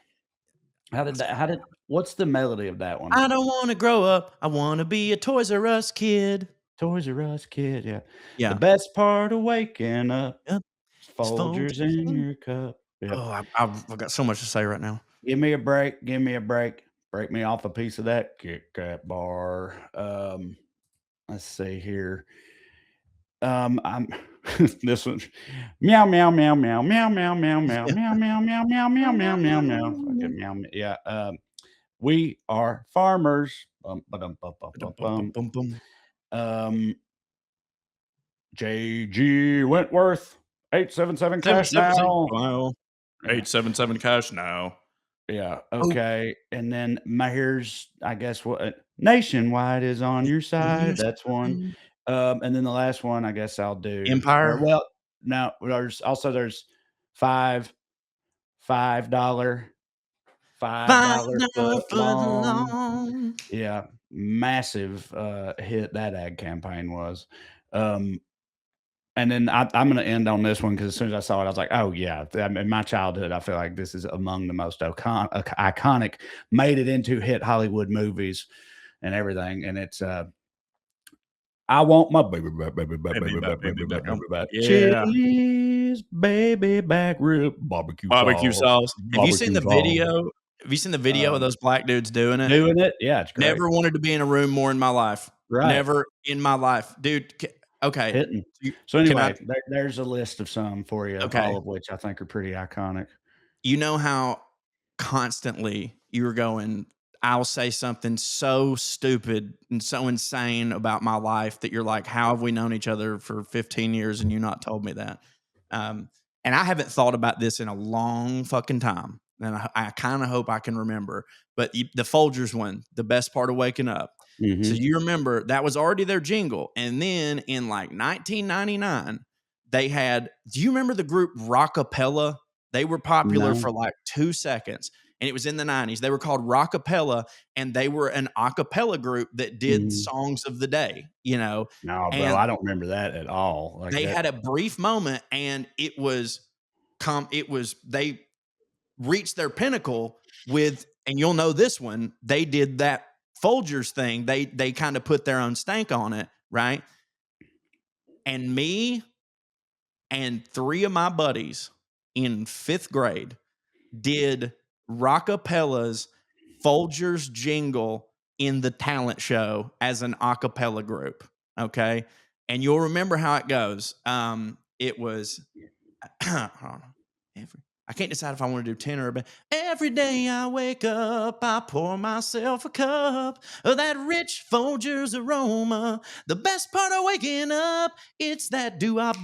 What's the melody of that one? I don't wanna grow up. I wanna be a Toys R Us kid. Toys R Us kid, yeah. The Yeah. best part of waking up Yep. is It's Folgers Folgers in in. your cup. Yep. Oh, I've got so much to say right now. Give me a break, give me a break. Break me off a piece of that Kit Kat bar. Let's see here. I'm this one. Meow meow meow meow meow meow meow meow meow meow meow meow meow meow meow meow. Fucking meow. Yeah. We are farmers. Ba-dum, bum, bum, bum, bum. Bum. Um, JG Wentworth, 877 cash 777 now. wow. Yeah. 877 cash now. Yeah. Oh, Okay. And then here's, I guess, what Nationwide is on your on your side. That's one. side. And then the last one, I guess I'll do. Or Empire. well, no, there's five $5 $5 $5 foot foot long. long. Yeah, massive hit that ad campaign was. Um, And then I'm gonna end on this one because as soon as I saw it, I was like, "Oh, yeah." In my childhood, I feel like this is among the most iconic, made it into hit Hollywood movies and everything, and it's, "I want my baby back, baby back, Baby baby back, back, baby baby back. back, baby back. Yeah. Chili's baby back rib, barbecue Barbecue sauce, sauce. barbecue sauce." Have you seen the video of Um, those black dudes doing it? Doing it? Yeah, it's great. Never wanted to be in a room more in my life. Right. Never in my life. Dude, okay. Hitting. You So, can I anyway, there's a list of some for you, all okay. of which I think are pretty iconic. You know how constantly you were going, I'll say something so stupid and so insane about my life that you're like, how have we known each other for 15 years and you not told me that? Um, and I haven't thought about this in a long fucking time. And I kind of hope I can remember. But the Folgers one, the best part of waking up. So Mhm. you remember that was already their jingle. And then in like 1999, they had, do you remember the group Rockapella? They were popular No. for like 2 seconds, and it was in the '90s. They were called Rockapella, and they were an a cappella group that did Mhm. songs of the day, you know, No, bro, and I don't remember that at all. Like they that. had a brief moment, and they reached their pinnacle with, and you'll know this one, they did that Folgers thing. They kind of put their own stank on it, right? And me and 3 of my buddies in 5th grade did Rockapella's Folgers jingle in the talent show as an a cappella group. Okay. And you'll remember how it goes. It was, hold on. I can't decide if I want to do 10 or a band. Every day I wake up, I pour myself a cup of that rich Folgers aroma. The best part of waking up, it's that doo-wop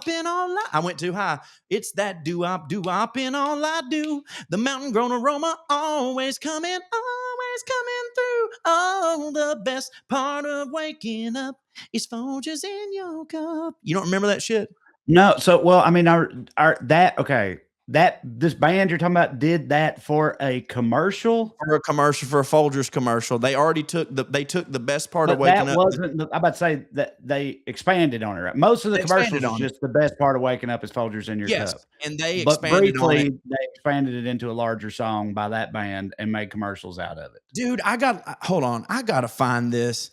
in all I went too high. It's that doo-wop in all I do. The mountain grown aroma always coming through. Oh, the best part of waking up is Folgers in your cup. You don't remember that shit? No, so well, I mean, this band you're talking about did that for a commercial, For a commercial, for a Folgers commercial. They already took the best part of but waking that up. wasn't. I'm about to say that they expanded on it. Right? Most of the They commercials expanded is on it. just the best part of waking up is Folgers in your Yes, cup. and they But expanded on it. briefly, they expanded it into a larger song by that band and made commercials out of it. Dude, hold on. I gotta find this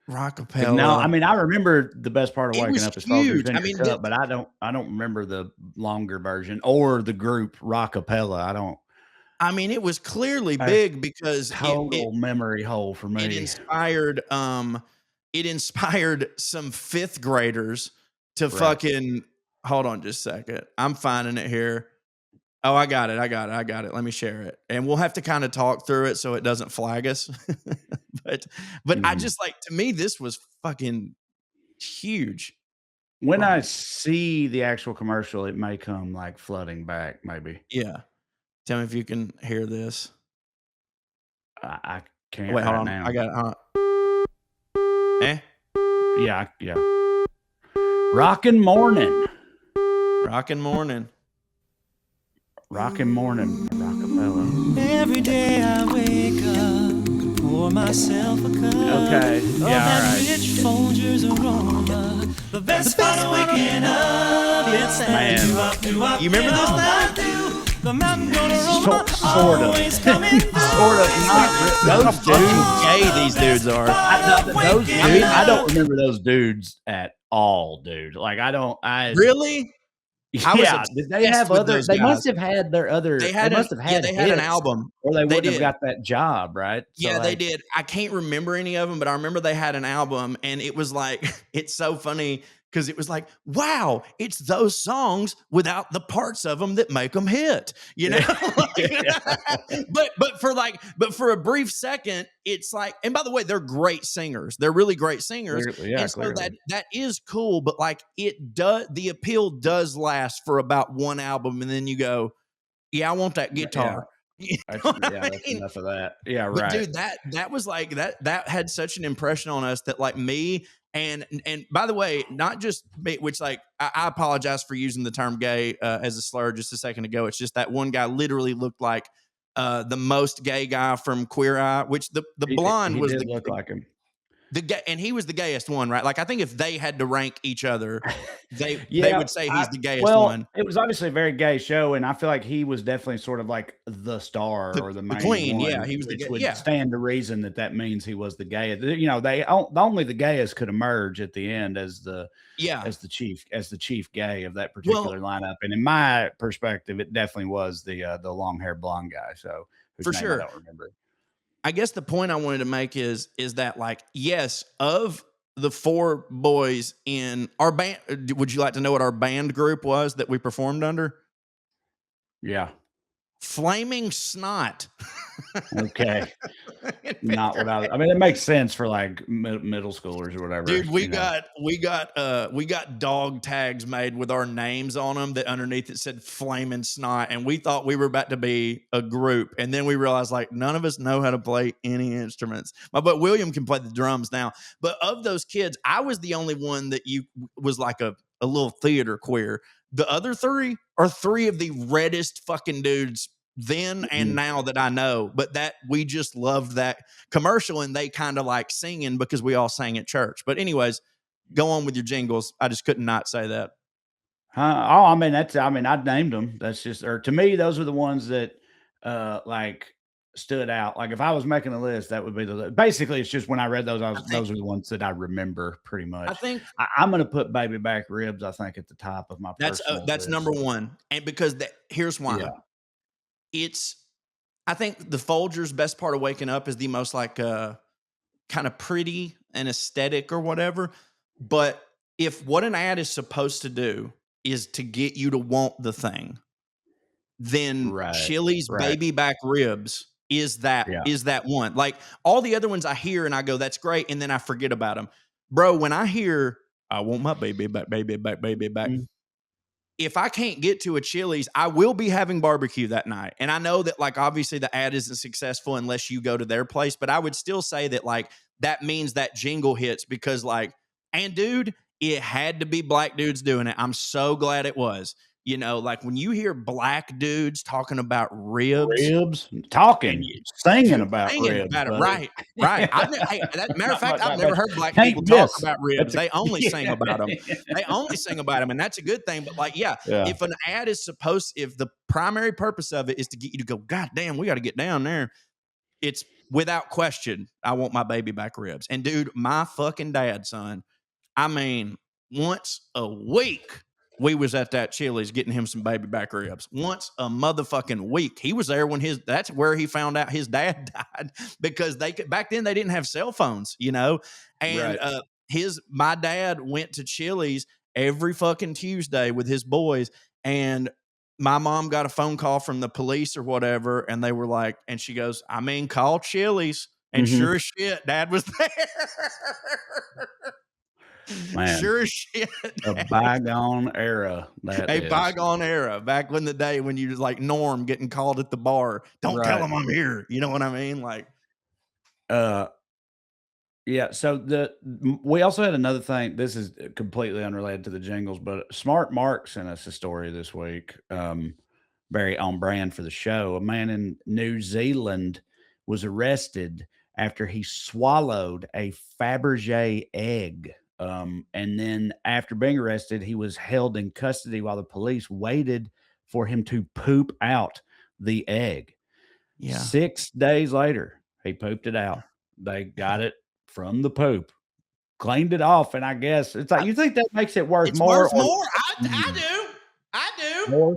No, I Rockapella. mean, I remember the best part of It waking was up is Folgers huge. in I your mean, cup, but I don't remember the longer version or the group Rockapella. it was clearly That's big because total memory hole for it me. inspired some fifth graders to Right. fucking hold on just a second. I'm finding it here. Oh, I got it. Let me share it. And we'll have to kind of talk through it so it doesn't flag us. but I just to me, this was fucking huge. When I see the actual commercial, it may come like flooding back, maybe. Yeah. Tell me if you can hear this. I can't Wait, hold right on. now. I got it. Yeah. Rockin' morning. Rockin' morning. Rockin' morning, Rockapella. Every day I wake up, pour myself a cup. Okay. Yeah, all right. Rich Folgers aroma. The best part of waking up, it's that You remember this now? The mountain grown aroma Sort of. always coming Sort of. Those dudes. Gay these dudes are. I don't remember those dudes at all, dude. Like Really? I was did they have obsessed with other? those They guys. must have had their other. They had must have had they had an hits, album. or they wouldn't did. have got that job, right? So Yeah, they did. I can't remember any of them, but I remember they had an album, and it was like it's so funny because it was like, wow, it's those songs without the parts of them that make them hit, you know. but for a brief second, it's like, and by the way, they're great singers. They're really great singers, and so that is cool. But like, the appeal does last for about one album, and then you go, yeah, I want that guitar. Yeah. That's enough of that. Yeah, But right. dude, that was like that had such an impression on us that like me and by the way, not just me, which like I apologize for using the term gay as a slur just a second ago. It's just that one guy literally looked like the most gay guy from Queer Eye, which the blonde was did look like him. And he was the gayest one, right? Like I think if they had to rank each other, they would say he's the gayest one. It was obviously a very gay show, and I feel like he was definitely sort of like the star or the main queen. one, Yeah, he was which would stand to reason that means he was the gayest. You know, only the gayest could emerge at the end as the chief gay of that particular lineup. And in my perspective, it definitely was the long haired blonde guy. So for sure, I don't remember. I guess the point I wanted to make is that like, yes, of the four boys in our band, would you like to know what our band group was that we performed under? Yeah. Flaming Snot. Okay. Not what I mean, it makes sense for like middle schoolers or whatever. Dude, we got dog tags made with our names on them that underneath it said Flaming Snot, and we thought we were about to be a group, and then we realized like none of us know how to play any instruments. My buddy William can play the drums now, but of those kids, I was the only one that was like a little theater queer. The other three are three of the reddest fucking dudes then and now that I know, but that we just loved that commercial, and they kind of like singing because we all sang at church. But anyways, go on with your jingles. I just couldn't not say that. I named them. That's just, or to me, those are the ones that like stood out. Like if I was making a list, that would be basically it's just when I read those, those are the ones that I remember pretty much. I think I'm going to put Baby Back Ribs, I think, at the top of my that's list. number one. And because here's why. Yeah. I think the Folgers' best part of waking up is the most like kind of pretty and aesthetic or whatever. But if what an ad is supposed to do is to get you to want the thing, then Right. Chili's Right. baby back ribs is that one. Like all the other ones I hear and I go, that's great. And then I forget about them. Bro, when I hear, I want my baby back, baby back, baby back. Mm. If I can't get to a Chili's, I will be having barbecue that night. And I know that like, obviously the ad isn't successful unless you go to their place, but I would still say that like, that means that jingle hits because like, and dude, it had to be black dudes doing it. I'm so glad it was. You know, like when you hear black dudes talking about ribs, talking, singing dude, about ribs, about it. buddy. Right. Matter of fact, I've never heard black Tank people talk Biss. about ribs. They only Yeah. sing about them. They only sing about them, and that's a good thing. But like, yeah, if an ad is if the primary purpose of it is to get you to go, God damn, we got to get down there. It's without question, I want my baby back ribs. And dude, my fucking dad, son, I mean, once a week, we was at that Chili's getting him some baby back ribs. Once a motherfucking week. He was there when that's where he found out his dad died because back then they didn't have cell phones, you know? And my dad went to Chili's every fucking Tuesday with his boys, and my mom got a phone call from the police or whatever, and they were like, and she goes, I mean, call Chili's. And sure as shit, Dad was there. Man, sure as shit. A bygone era. Bygone era. Back when the day when you was like Norm getting called at the bar. Don't tell him I'm here. You know what I mean? Like, yeah. So we also had another thing. This is completely unrelated to the jingles, but Smart Mark sent us a story this week. Very on brand for the show. A man in New Zealand was arrested after he swallowed a Fabergé egg. And then after being arrested, he was held in custody while the police waited for him to poop out the egg. Yeah. 6 days later, he pooped it out. They got it from the poop, cleaned it off, and I guess it's like, you think that makes it worth more? Worth more. I do. More?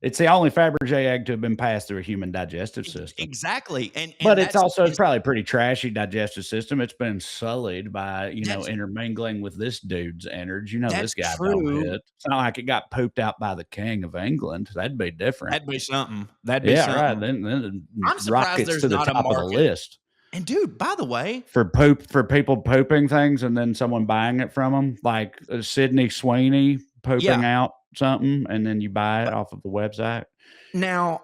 It's the only Fabergé egg to have been passed through a human digestive system. Exactly. But it's probably a pretty trashy digestive system. It's been sullied by, intermingling with this dude's innards. You know, this guy don't hit. It's not like it got pooped out by the King of England. That'd be different. That'd be something. Right. Then I'm surprised rockets there's to the not top a market. of the list. And dude, by the way, for people pooping things and then someone buying it from them, like Sydney Sweeney pooping out something, and then you buy it off of the website. Now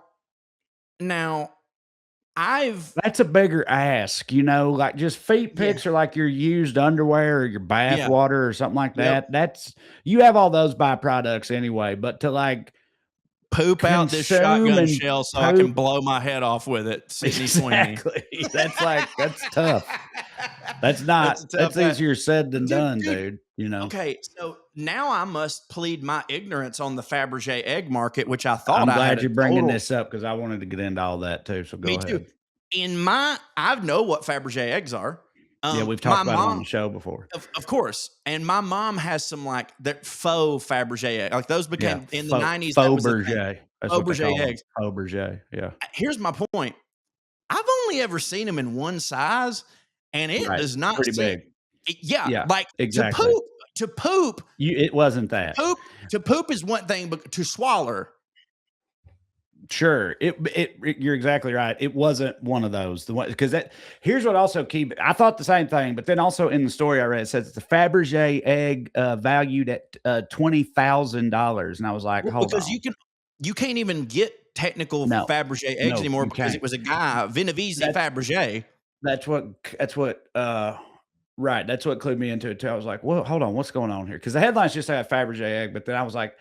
that's a bigger ask, like just feet pics are like your used underwear or your bath water or something like that. That's, you have all those byproducts anyway, but to like poop out this shotgun shell so I can blow my head off with it, Sydney Sweeney. That's tough. That's easier said than done, dude. Okay, so now I must plead my ignorance on the Fabergé egg market, which I thought I'm glad you're bringing this up because I wanted to get into all that too. So go ahead. Too. I know what Fabergé eggs are. We've talked about it on the show before. Of course. And my mom has some like the faux Fabergé eggs. Like those became in the 90s. Fabergé. Fabergé eggs. Fabergé, yeah. Here's my point. I've only ever seen them in one size, and it does not pretty big. Like exactly. To poop. It wasn't that. To poop is one thing, but to swallow. Sure. You're exactly right. It wasn't one of those. Because here's what also I thought the same thing, but then also in the story I read, it says it's a Fabergé egg valued at $20,000. And I was like, hold on. Because you can't even get technical Fabergé eggs anymore because it was a guy, Genovese Fabergé. That's what right. That's what clued me into it too. I was like, well, hold on, what's going on here? Because the headlines just say Fabergé egg, but then I was like,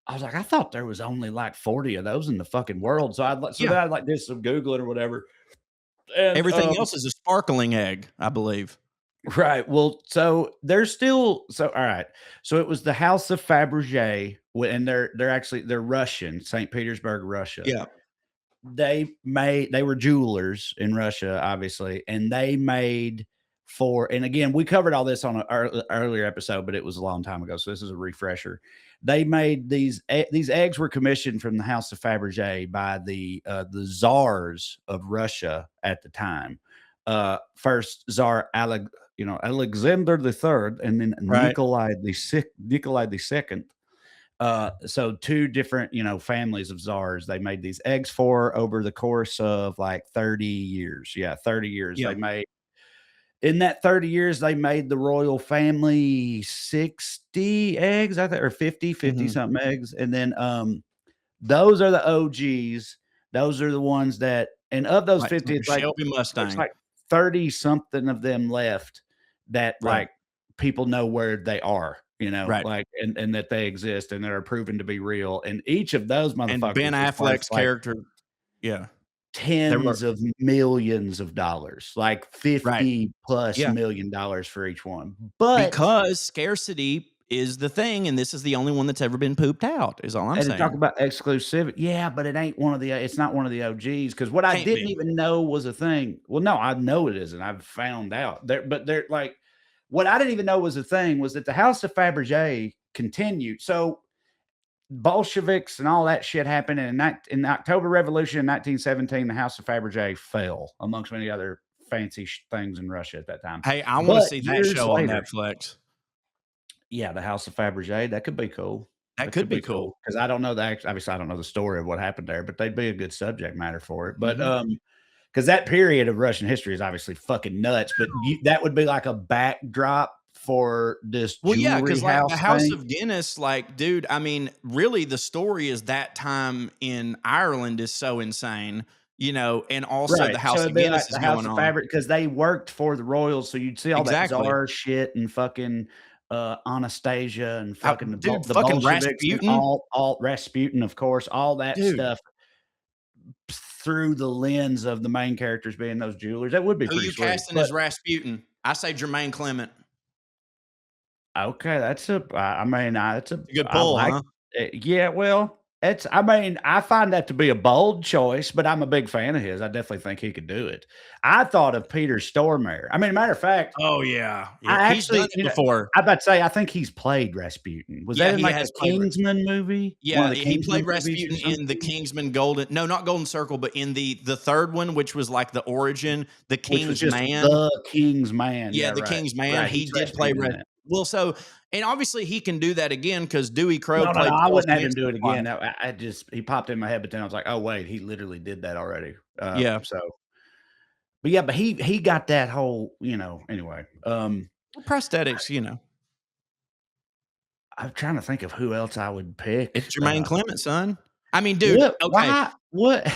I thought there was only like 40 of those in the fucking world. So then I like did some Googling or whatever. And everything else is a sparkling egg, I believe. Right. Well, so there's still all right. So it was the House of Fabergé, and they're Russian, St. Petersburg, Russia. Yeah. They were jewelers in Russia, obviously, and they made and again, we covered all this on an earlier episode, but it was a long time ago. So this is a refresher. They made these eggs were commissioned from the House of Fabergé by the czars of Russia at the time. First Tsar Alexander III, and then Nikolai II. So two different, families of czars. They made these eggs for over the course of like 30 years. Yeah, 30 years. Yeah. They made in that 30 years, they made the royal family 60 eggs, I think, or 50 Mhm. something eggs. And then those are the OGs. Those are the ones that, and of those Like 50, it's like Shelby there's Mustang. like 30 something of them left that Right. like people know where they are, Right. like and that they exist and that are proven to be real. And each of those And Ben motherfuckers is worth Affleck's like character, yeah, they were tens of millions of dollars, like right. 50 plus Yeah, $1 million for each one. But because scarcity is the thing, and this is the only one that's ever been pooped out, is all I'm and to talk saying. about exclusivity, yeah, but it's not one of the OGs because what I Can't didn't be. even know was a thing. Well, no, I know it isn't. I've found out there, but they're like what I didn't even know was a thing was that the House of Fabergé continued. So Bolsheviks and all that shit happened in the October Revolution in 1917. The House of Fabergé fell amongst many other fancy things in Russia at that time. Hey, I wanna But see that years show on later, Netflix. yeah, the House of Fabergé, that could be cool. That That could could be be cool. cool because I don't know obviously I don't know the story of what happened there, but they'd be a good subject matter for it. But Mhm. because that period of Russian history is obviously fucking nuts. But that would be like a backdrop for this Well, yeah, jewelry because like, the house House thing. of Guinness, like, dude, I mean, really, the story is that time in Ireland is so insane, and also Right. the So House it'd of be Guinness like is the House going of on. Fabric because they worked for the royals. So you'd see all that Exactly. czar shit and fucking Anastasia and fucking Dude, the fucking Bolsheviks and Rasputin. all Rasputin, of course, all that Dude, stuff through the lens of the main characters being those jewelers. That would be who pretty you sweet. casting But as Rasputin? I say Jermaine Clement. okay, that's a It's a good I pull, like huh? yeah, well, I find that to be a bold choice, but I'm a big fan of his. I definitely think he could do it. I thought of Peter Stormare. I mean, matter of fact, Oh, yeah. Yeah, I he's done actually, it before. I about to say I think he's played Rasputin. Was that Yeah, in he like has a played Ra Kingsman movie? One of Yeah, the he Kingsman played movies or Rasputin in the something? Kingsman Golden no, not Golden Circle, but in the 3rd one, which was like the origin, the Which was King's just Man. The King's Man. Yeah, Yeah, the right. King's Man, Right. he He's did play Rasputin in Ras that. well, so and obviously he can do that again because Dewey Crowe No, played I Charles wouldn't have him do Manson's it wife. again. I just he popped in my head, but then I was like, "Oh, wait, he literally did that already." Yeah. But yeah, but he got that whole, anyway. Well, prosthetics, I'm trying to think of who else I would pick. it's Jermaine Clement, son. I mean, dude, okay. What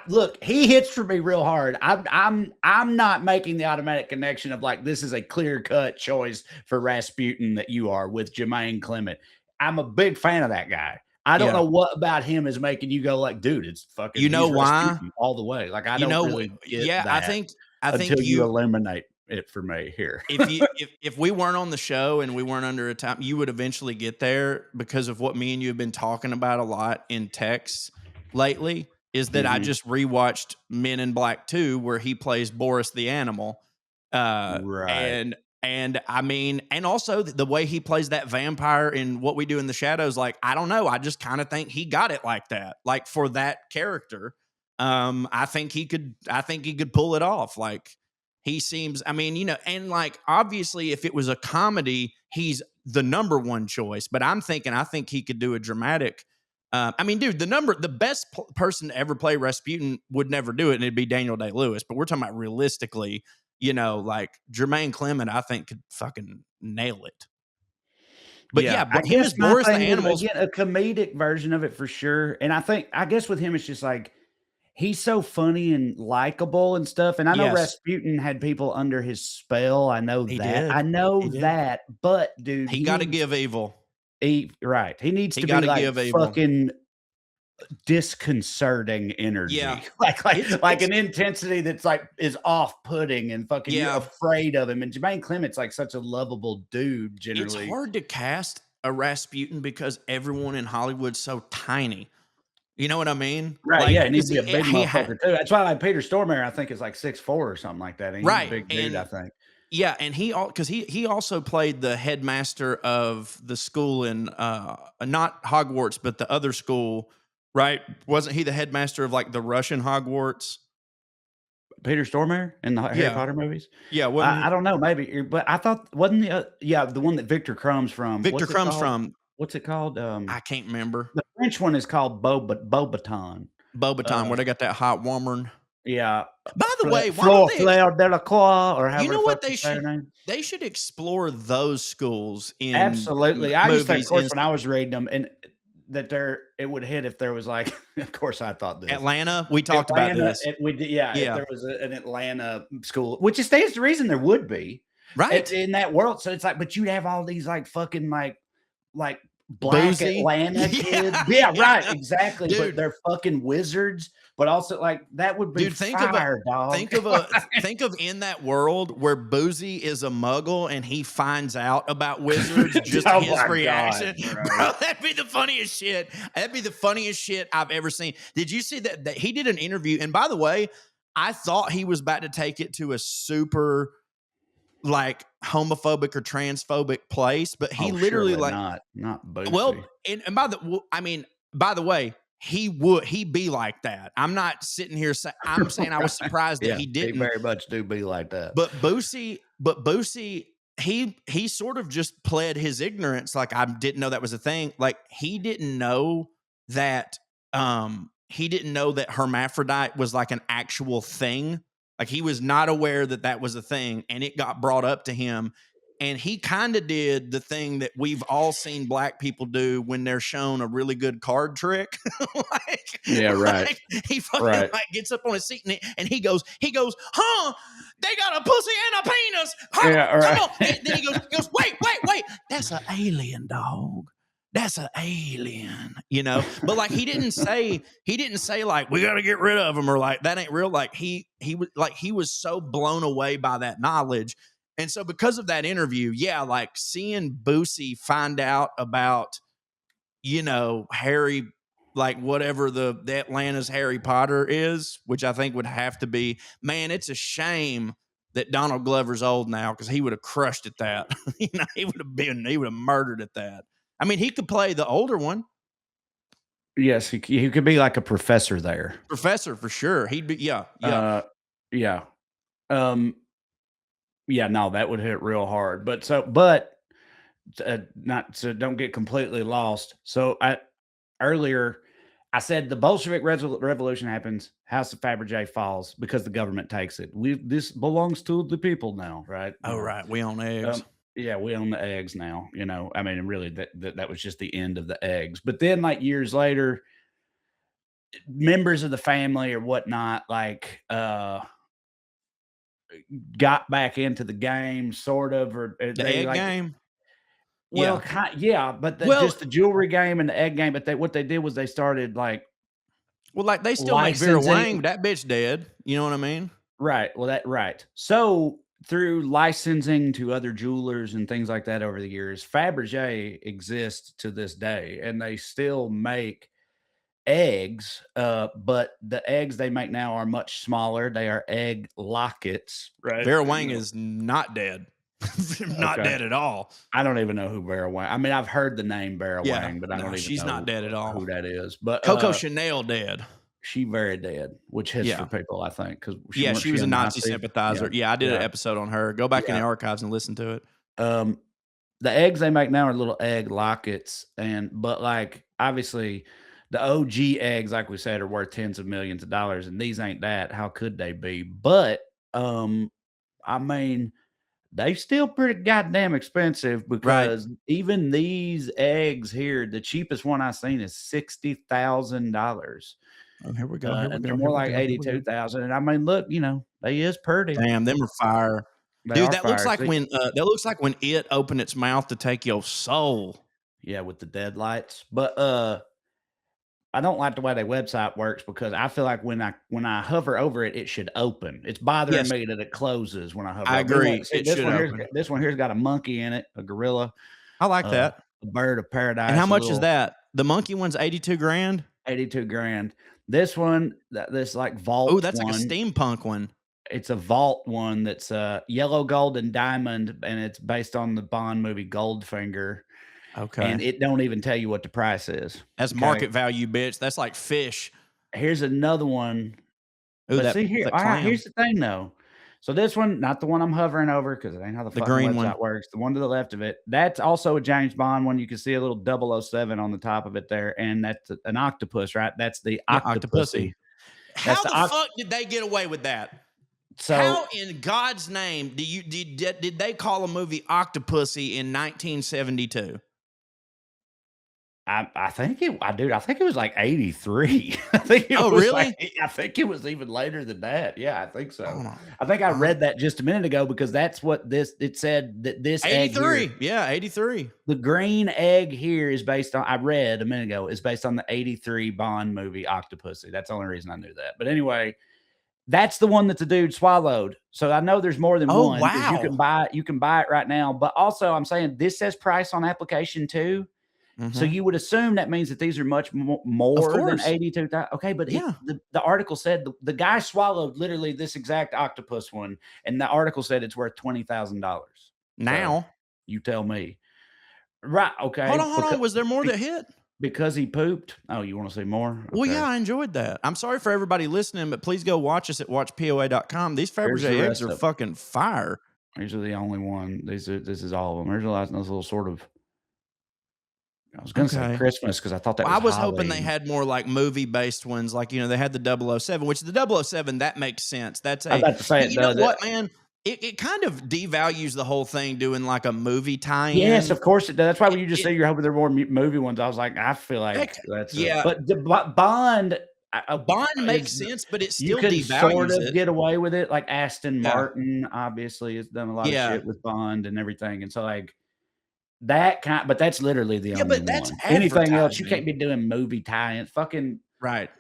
look, he hits for me real hard. I'm not making the automatic connection of like this is a clear-cut choice for Rasputin that you are with Jermaine Clement. I'm a big fan of that guy. I don't Yeah. know what about him is making you go like, dude, it's fucking You know he's why? Rasputin all the way. Like I You don't know really get yeah, I that think I think until you you illuminate it for me here. if we weren't on the show and we weren't under a time, you would eventually get there because of what me and you have been talking about a lot in texts lately. Is that I Mhm. just rewatched Men in Black 2, where he plays Boris the animal, Right. and I mean, and also the way he plays that vampire in What We Do in the Shadows. Like, I don't know, I just kind of think he got it like that, like for that character. I think he could. I think he could pull it off. Like he seems, I mean, and like obviously, if it was a comedy, he's the number one choice. But I think he could do a dramatic. I mean, dude, the best person to ever play Rasputin would never do it, and it'd be Daniel Day Lewis. But we're talking about realistically, like Jermaine Clement, I think could fucking nail it. But Yeah, yeah, I him guess as my Boris the thing was Animal's. again a comedic version of it for sure. And I guess with him, it's just like he's so funny and likable and stuff. And I know Yes, Rasputin had people under his spell. I know he that. did. I know He did. that. But dude, He got to give evil. he needs He to got be to like give evil. fucking disconcerting Yeah, energy, like it's an intensity that's like is off-putting and fucking you're yeah. afraid of him. And Jermaine Clement's like such a lovable dude It's generally. hard to cast a Rasputin because everyone in Hollywood's so tiny. You know what I mean? Right, Like yeah, he needs because to be a big he had motherfucker too. That's why like Peter Stormare, I think is like 6'4" or something like that, and he's a right, big dude, I and think. yeah, and because he also played the headmaster of the school in not Hogwarts, but the other school, right? Wasn't he the headmaster of like the Russian Hogwarts? Peter Stormare in the Harry Yeah, Potter movies? yeah. Wasn't I don't know, maybe, but I thought wasn't the yeah, the one that Victor Crumb's from, Victor what's it Crumb's called? from? what's it called? I can't remember. The French one is called Beaubaton. Bobaton, where they got that hot warmer. Yeah. By the way, why don't they? Fleur Delacroix, or You however know the what fuck they you say her should? name. They should explore those schools in Absolutely. I used to, of movies. course, when I was reading them, and that it would hit if there was like, of course, I thought this. Atlanta, we talked about this. We did, yeah. Yeah. If there was an Atlanta school, which stands to reason there would be, Right. in that world. So it's like, but you'd have all these like fucking like black Boozy. Atlanta kids. Yeah. Yeah, right, exactly. Dude. But they're fucking wizards. But also, like, that would be fire, dog. Think of in that world where Boozy is a muggle and he finds out about wizards, just Oh his my reaction. God, bro. Bro, that'd be the funniest shit. That'd be the funniest shit I've ever seen. Did you see that he did an interview? And by the way, I thought he was about to take it to a super like homophobic or transphobic place, but he literally like not Boozy. well, and by the way, he be like that. I'm not sitting here saying, I'm saying I was surprised that he didn't. He very much do be like that. But Boosie, he sort of just pled his ignorance. Like, I didn't know that was a thing. Like, he didn't know that hermaphrodite was like an actual thing. Like, he was not aware that that was a thing, and it got brought up to him. And he kind of did the thing that we've all seen black people do when they're shown a really good card trick. Right. He fucking like gets up on his seat and he goes, huh? They got a pussy and a penis. Huh? Yeah, right. Come on. And then he goes, wait. That's an alien, dog. That's an alien, you know. But like he didn't say like we got to get rid of him or like that ain't real. Like he was so blown away by that knowledge. And so because of that interview, yeah, like seeing Boosie find out about, you know, Harry, like whatever the Atlanta's Harry Potter is, which I think would have to be, man, it's a shame that Donald Glover's old now because he would have crushed at that. You know, he would have murdered at that. I mean, he could play the older one. Yes, he could be like a professor there. Professor for sure. He'd be, yeah. Yeah, no, that would hit real hard. But don't get completely lost. So earlier I said the Bolshevik revolution happens, House of Fabergé falls because the government takes it. This belongs to the people now, right? Oh, right. We own eggs. Yeah, we own the eggs now. You know, I mean, really, that was just the end of the eggs. But then, like years later, members of the family or whatnot, like got back into the game, sort of, or the egg game. Well, yeah, but just the jewelry game and the egg game. But what they did was they started like, like they still make Vera Wang. That bitch dead. You know what I mean? Right. Well, right. So through licensing to other jewelers and things like that over the years, Fabergé exists to this day, and they still make eggs, but the eggs they make now are much smaller. They are egg lockets, right? Vera Wang is not dead. Not dead at all. I don't even know who Vera Wang. I mean, I've heard the name Vera Wang, but I don't even know. She's not dead at all. Who that is? But Coco Chanel dead. She very dead, which hits for people, I think, because she was a Nazi sympathizer. Yeah, I did an episode on her. Go back in the archives and listen to it. The eggs they make now are little egg lockets, but like obviously the OG eggs, like we said, are worth tens of millions of dollars, and these ain't that. How could they be? But I mean, they still pretty goddamn expensive because even these eggs here, the cheapest one I've seen is $60,000. Oh, here we go. And they're more like 82,000. And I mean, look, you know, they is pretty. Damn, them are fire. Dude, that looks like when it opened its mouth to take your soul. Yeah, with the deadlights. But I don't like the way their website works because I feel like when I hover over it, it should open. It's bothering me that it closes when I hover. I agree. This one here's got a monkey in it, a gorilla. I like that. A bird of paradise. And how much is that? The monkey one's $82,000. $82,000. This one, this like vault. Oh, that's like a steampunk one. It's a vault one that's yellow, gold, and diamond, and it's based on the Bond movie Goldfinger. Okay. And it don't even tell you what the price is. That's market value, bitch. That's like fish. Here's another one. Ooh, but see here, all right, here's the thing though. So this one, not the one I'm hovering over because it ain't how the fucking green website one. works. The one to the left of it, that's also a James Bond one. You can see a little 007 on the top of it there, and that's an octopus, right? That's the Yeah, Octopussy. How the fuck did they get away with that? So how in God's name did they call a movie Octopussy in 1972? I think it was like 83. I think it was really? I think it was even later than that. Yeah, I think so. Hold on. I think I read that just a minute ago because that's what it said that this 83. egg here, Yeah, 83. the green egg here is based on, I read a minute ago, is based on the 83 Bond movie Octopussy. That's the only reason I knew that. But anyway, that's the one that the dude swallowed. So I know there's more than one. Wow. You can buy it right now. But also I'm saying this says price on application too. So you would assume that means that these are much more than 82,000. Okay, but yeah, the article said the guy swallowed literally this exact octopus one, and the article said it's worth $20,000. Now, so you tell me, right? Okay, hold on. Was there more that hit? Because he pooped. Oh, you want to see more? Okay. Well, yeah, I enjoyed that. I'm sorry for everybody listening, but please go watch us at watchpoa.com. These Fabergé eggs are fucking fire. These are the only one. This is all of them. There's a lot of those little sort of. I was going to say Christmas because I thought that was I was Halloween. hoping they had more like movie-based ones. Like, they had the 007, which the 007, that makes sense. That's I'm about to say you know what, man? It kind of devalues the whole thing doing like a movie tie-in. Yes, of course it does. That's why when you just say you're hoping there are more movie ones, I was like, I feel like that's but the Bond makes sense, but it still you can sort of it. get away with it. Like Aston Martin obviously has done a lot of shit with Bond and everything, and so like that kind. But that's literally the only but that's one. Anything else, you can't be doing movie tie-ins. Fucking right.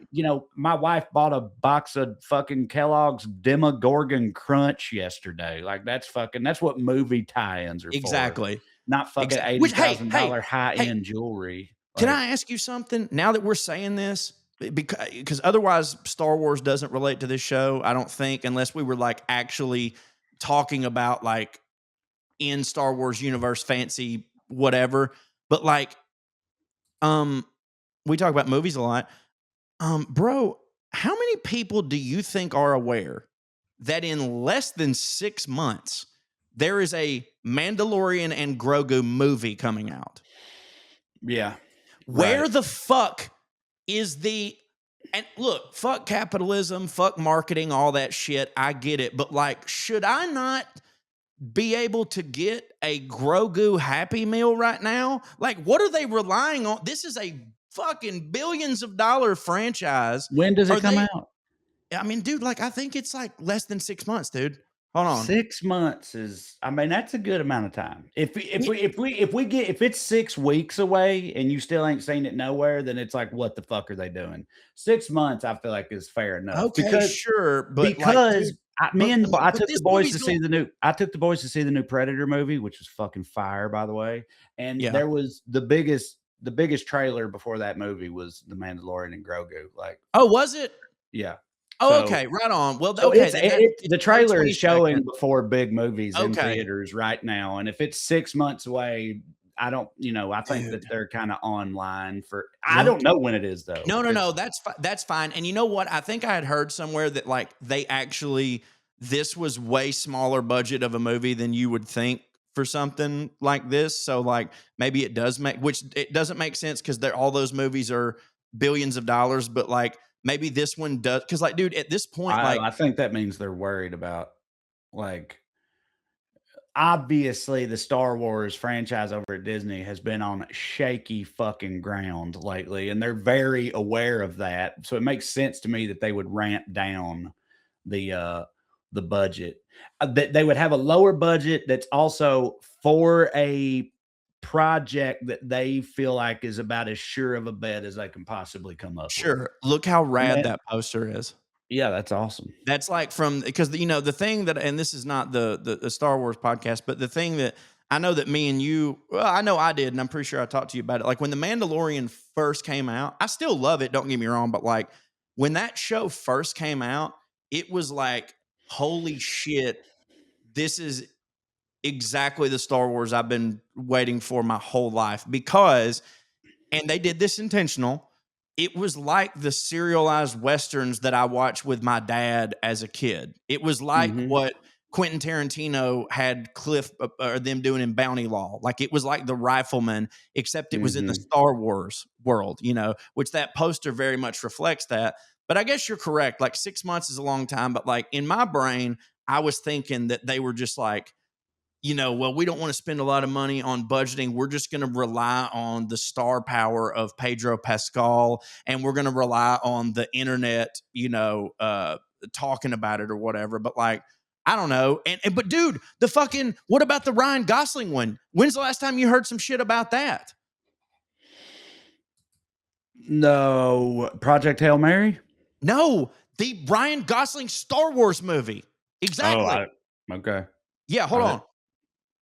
My wife bought a box of fucking Kellogg's Demogorgon Crunch yesterday. Like that's what movie tie-ins are for. Not fucking $80,000 high-end jewelry. Can I ask you something? Now that we're saying this, because otherwise Star Wars doesn't relate to this show, I don't think, unless we were like actually talking about like in Star Wars universe fancy whatever. But like, we talk about movies a lot. Bro, how many people do you think are aware that in less than 6 months there is a Mandalorian and Grogu movie coming out? Yeah. Where the fuck is and look, fuck capitalism, fuck marketing, all that shit. I get it. But like, should I not be able to get a Grogu Happy Meal right now? Like, what are they relying on? This is a fucking billions of dollar franchise. When does it come out? I mean, dude, like, I think it's like less than 6 months, dude. Hold on. 6 months is, I mean, that's a good amount of time. If it's 6 weeks away and you still ain't seen it nowhere, then it's like, what the fuck are they doing? 6 months, I feel like is fair enough. Okay, but because I took the boys to see the new Predator movie, which was fucking fire, by the way. And there was the biggest trailer before that movie was The Mandalorian and Grogu. Like, oh, was it? Yeah. Oh, okay, right on. Well, so okay, the trailer is showing before big movies in theaters right now, and if it's 6 months away, I don't, I think that they're kind of online for. I don't know when it is though. No, that's fine. And you know what? I think I had heard somewhere that like this was way smaller budget of a movie than you would think for something like this. So like maybe it doesn't make sense because all those movies are billions of dollars, but like. Maybe this one does, because like, dude, at this point, I think that means they're worried about, like, obviously the Star Wars franchise over at Disney has been on shaky fucking ground lately, and they're very aware of that. So it makes sense to me that they would ramp down the budget. That they would have a lower budget that's also for a project that they feel like is about as sure of a bet as they can possibly come up with. Sure. Look how rad that poster is. Yeah, that's awesome. That's like because the thing that, and this is not the Star Wars podcast, but the thing that I know that me and you, well, I know I did, and I'm pretty sure I talked to you about it. Like when The Mandalorian first came out, I still love it, don't get me wrong, but like when that show first came out, it was like, holy shit, this is exactly the Star Wars I've been waiting for my whole life and they did this intentional. It was like the serialized Westerns that I watched with my dad as a kid. It was like what Quentin Tarantino had Cliff or them doing in Bounty Law. Like it was like The Rifleman, except it was in the Star Wars world, which that poster very much reflects that. But I guess you're correct. Like 6 months is a long time, but like in my brain, I was thinking that they were just like, well, we don't want to spend a lot of money on budgeting. We're just going to rely on the star power of Pedro Pascal, and we're going to rely on the internet, talking about it or whatever. But like, I don't know. But dude, what about the Ryan Gosling one? When's the last time you heard some shit about that? No, Project Hail Mary? No, the Ryan Gosling Star Wars movie. Exactly. Okay. Yeah, hold on.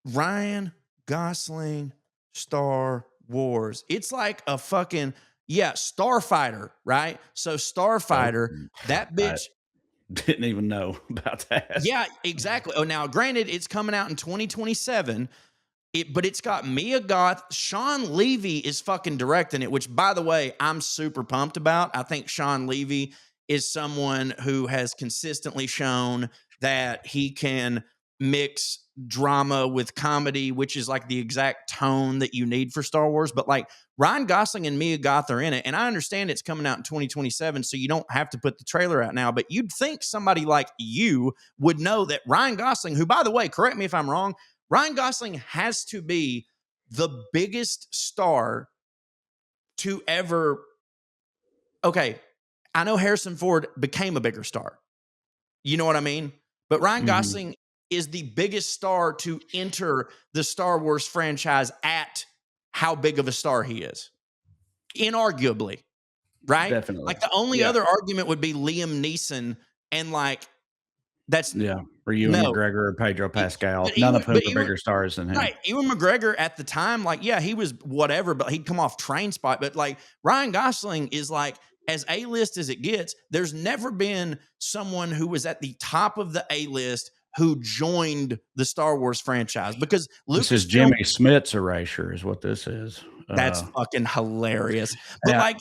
Ryan Gosling Star Wars. It's like a fucking Starfighter, right? So Starfighter, that bitch didn't even know about that. Yeah, exactly. Oh, now granted, it's coming out in 2027. But it's got Mia Goth. Sean Levy is fucking directing it, which, by the way, I'm super pumped about. I think Sean Levy is someone who has consistently shown that he can mix drama with comedy, which is like the exact tone that you need for Star Wars. But like Ryan Gosling and Mia Goth are in it. And I understand it's coming out in 2027, so you don't have to put the trailer out now. But you'd think somebody like you would know that Ryan Gosling, who, by the way, correct me if I'm wrong, Ryan Gosling has to be the biggest star to ever. Okay, I know Harrison Ford became a bigger star. You know what I mean? But Ryan Gosling is the biggest star to enter the Star Wars franchise at how big of a star he is. Inarguably, right? Definitely. Like the only other argument would be Liam Neeson, and like that's or Ewan McGregor or Pedro Pascal. None of whom are bigger stars than him. Right. Ewan McGregor at the time, like, he was whatever, but he'd come off Train Spot. But like Ryan Gosling is like as A-list as it gets. There's never been someone who was at the top of the A-list who joined the Star Wars franchise, because this is Jimmy Smith's erasure is what this is. That's fucking hilarious. But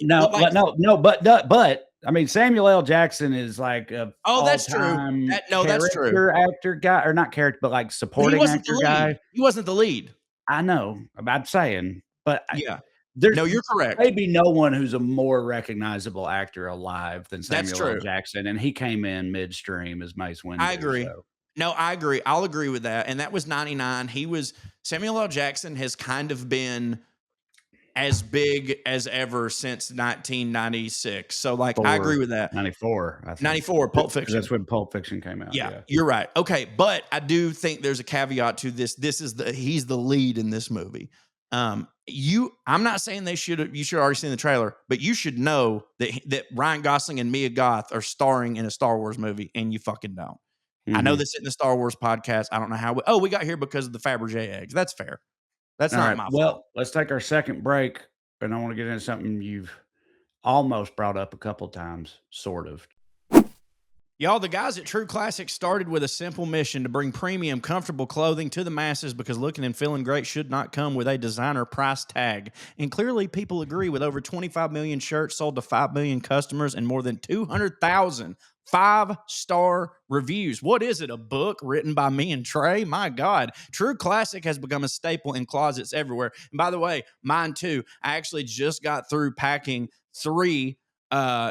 but I mean, Samuel L. Jackson is like a that's true. That's true. Actor guy, or not character, but like supporting actor guy. He wasn't the lead. I know. I'm saying, but you're correct. Maybe no one who's a more recognizable actor alive than Samuel L. Jackson, and he came in midstream as Mace Windu. I agree. So. No, I agree. I'll agree with that. And that was 99. Samuel L. Jackson has kind of been as big as ever since 1996. So like, I agree with that. 94, I think. 94, Pulp Fiction. That's when Pulp Fiction came out. Yeah, you're right. Okay. But I do think there's a caveat to this. He's the lead in this movie. I'm not saying you should already seen the trailer, but you should know that Ryan Gosling and Mia Goth are starring in a Star Wars movie, and you fucking don't. I know this isn't the Star Wars podcast. I don't know how. We got here because of the Fabergé eggs. That's fair. That's not my fault. Well, let's take our second break, and I want to get into something you've almost brought up a couple times, sort of. Y'all, the guys at True Classic started with a simple mission to bring premium, comfortable clothing to the masses, because looking and feeling great should not come with a designer price tag. And clearly, people agree, with over 25 million shirts sold to 5 million customers and more than 200,000 5-star reviews. What is it? A book written by me and Trae? My God. True Classic has become a staple in closets everywhere. And by the way, mine too. I actually just got through packing 3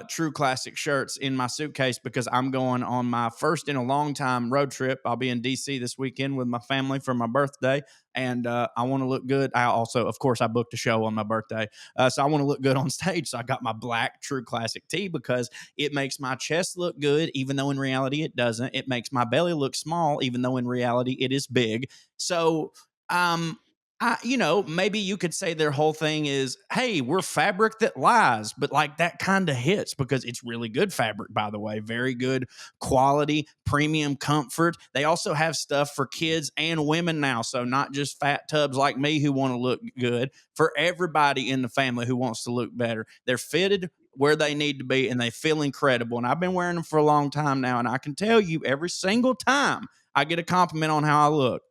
True Classic shirts in my suitcase, because I'm going on my first in a long time road trip. I'll be in DC this weekend with my family for my birthday, and I want to look good. I also, of course, I booked a show on my birthday, so I want to look good on stage. So I got my black True Classic tee, because it makes my chest look good, even though in reality it doesn't. It makes my belly look small, even though in reality it is big. So maybe you could say their whole thing is, hey, we're fabric that lies, but like that kind of hits, because it's really good fabric, by the way, very good quality, premium comfort. They also have stuff for kids and women now. So not just fat tubs like me who want to look good, for everybody in the family who wants to look better. They're fitted where they need to be, and they feel incredible. And I've been wearing them for a long time now. And I can tell you, every single time I get a compliment on how I look,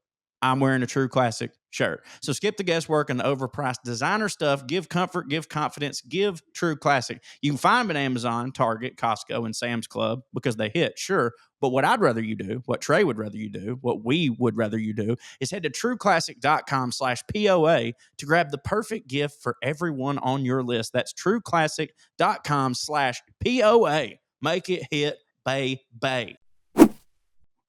I'm wearing a True Classic shirt. So skip the guesswork and the overpriced designer stuff. Give comfort, give confidence, give True Classic. You can find them at Amazon, Target, Costco, and Sam's Club because they hit, sure. But what I'd rather you do, what Trae would rather you do, what we would rather you do is head to trueclassic.com/POA to grab the perfect gift for everyone on your list. That's trueclassic.com/POA. Make it hit, bay.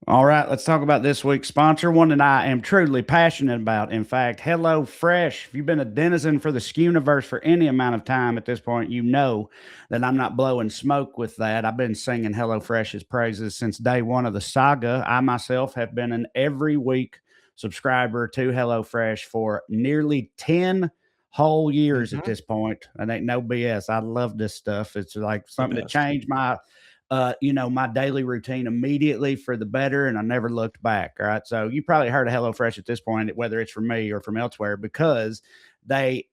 All right, let's talk about this week's sponsor, one that I am truly passionate about. In fact, HelloFresh. If you've been a denizen for the Skewniverse for any amount of time at this point, you know that I'm not blowing smoke with that. I've been singing HelloFresh's praises since day one of the saga. I myself have been an every week subscriber to HelloFresh for nearly 10 whole years at this point. And ain't no BS. I love this stuff. It's like something that changed my my daily routine immediately for the better, and I never looked back. All right. So you probably heard of HelloFresh at this point, whether it's from me or from elsewhere, because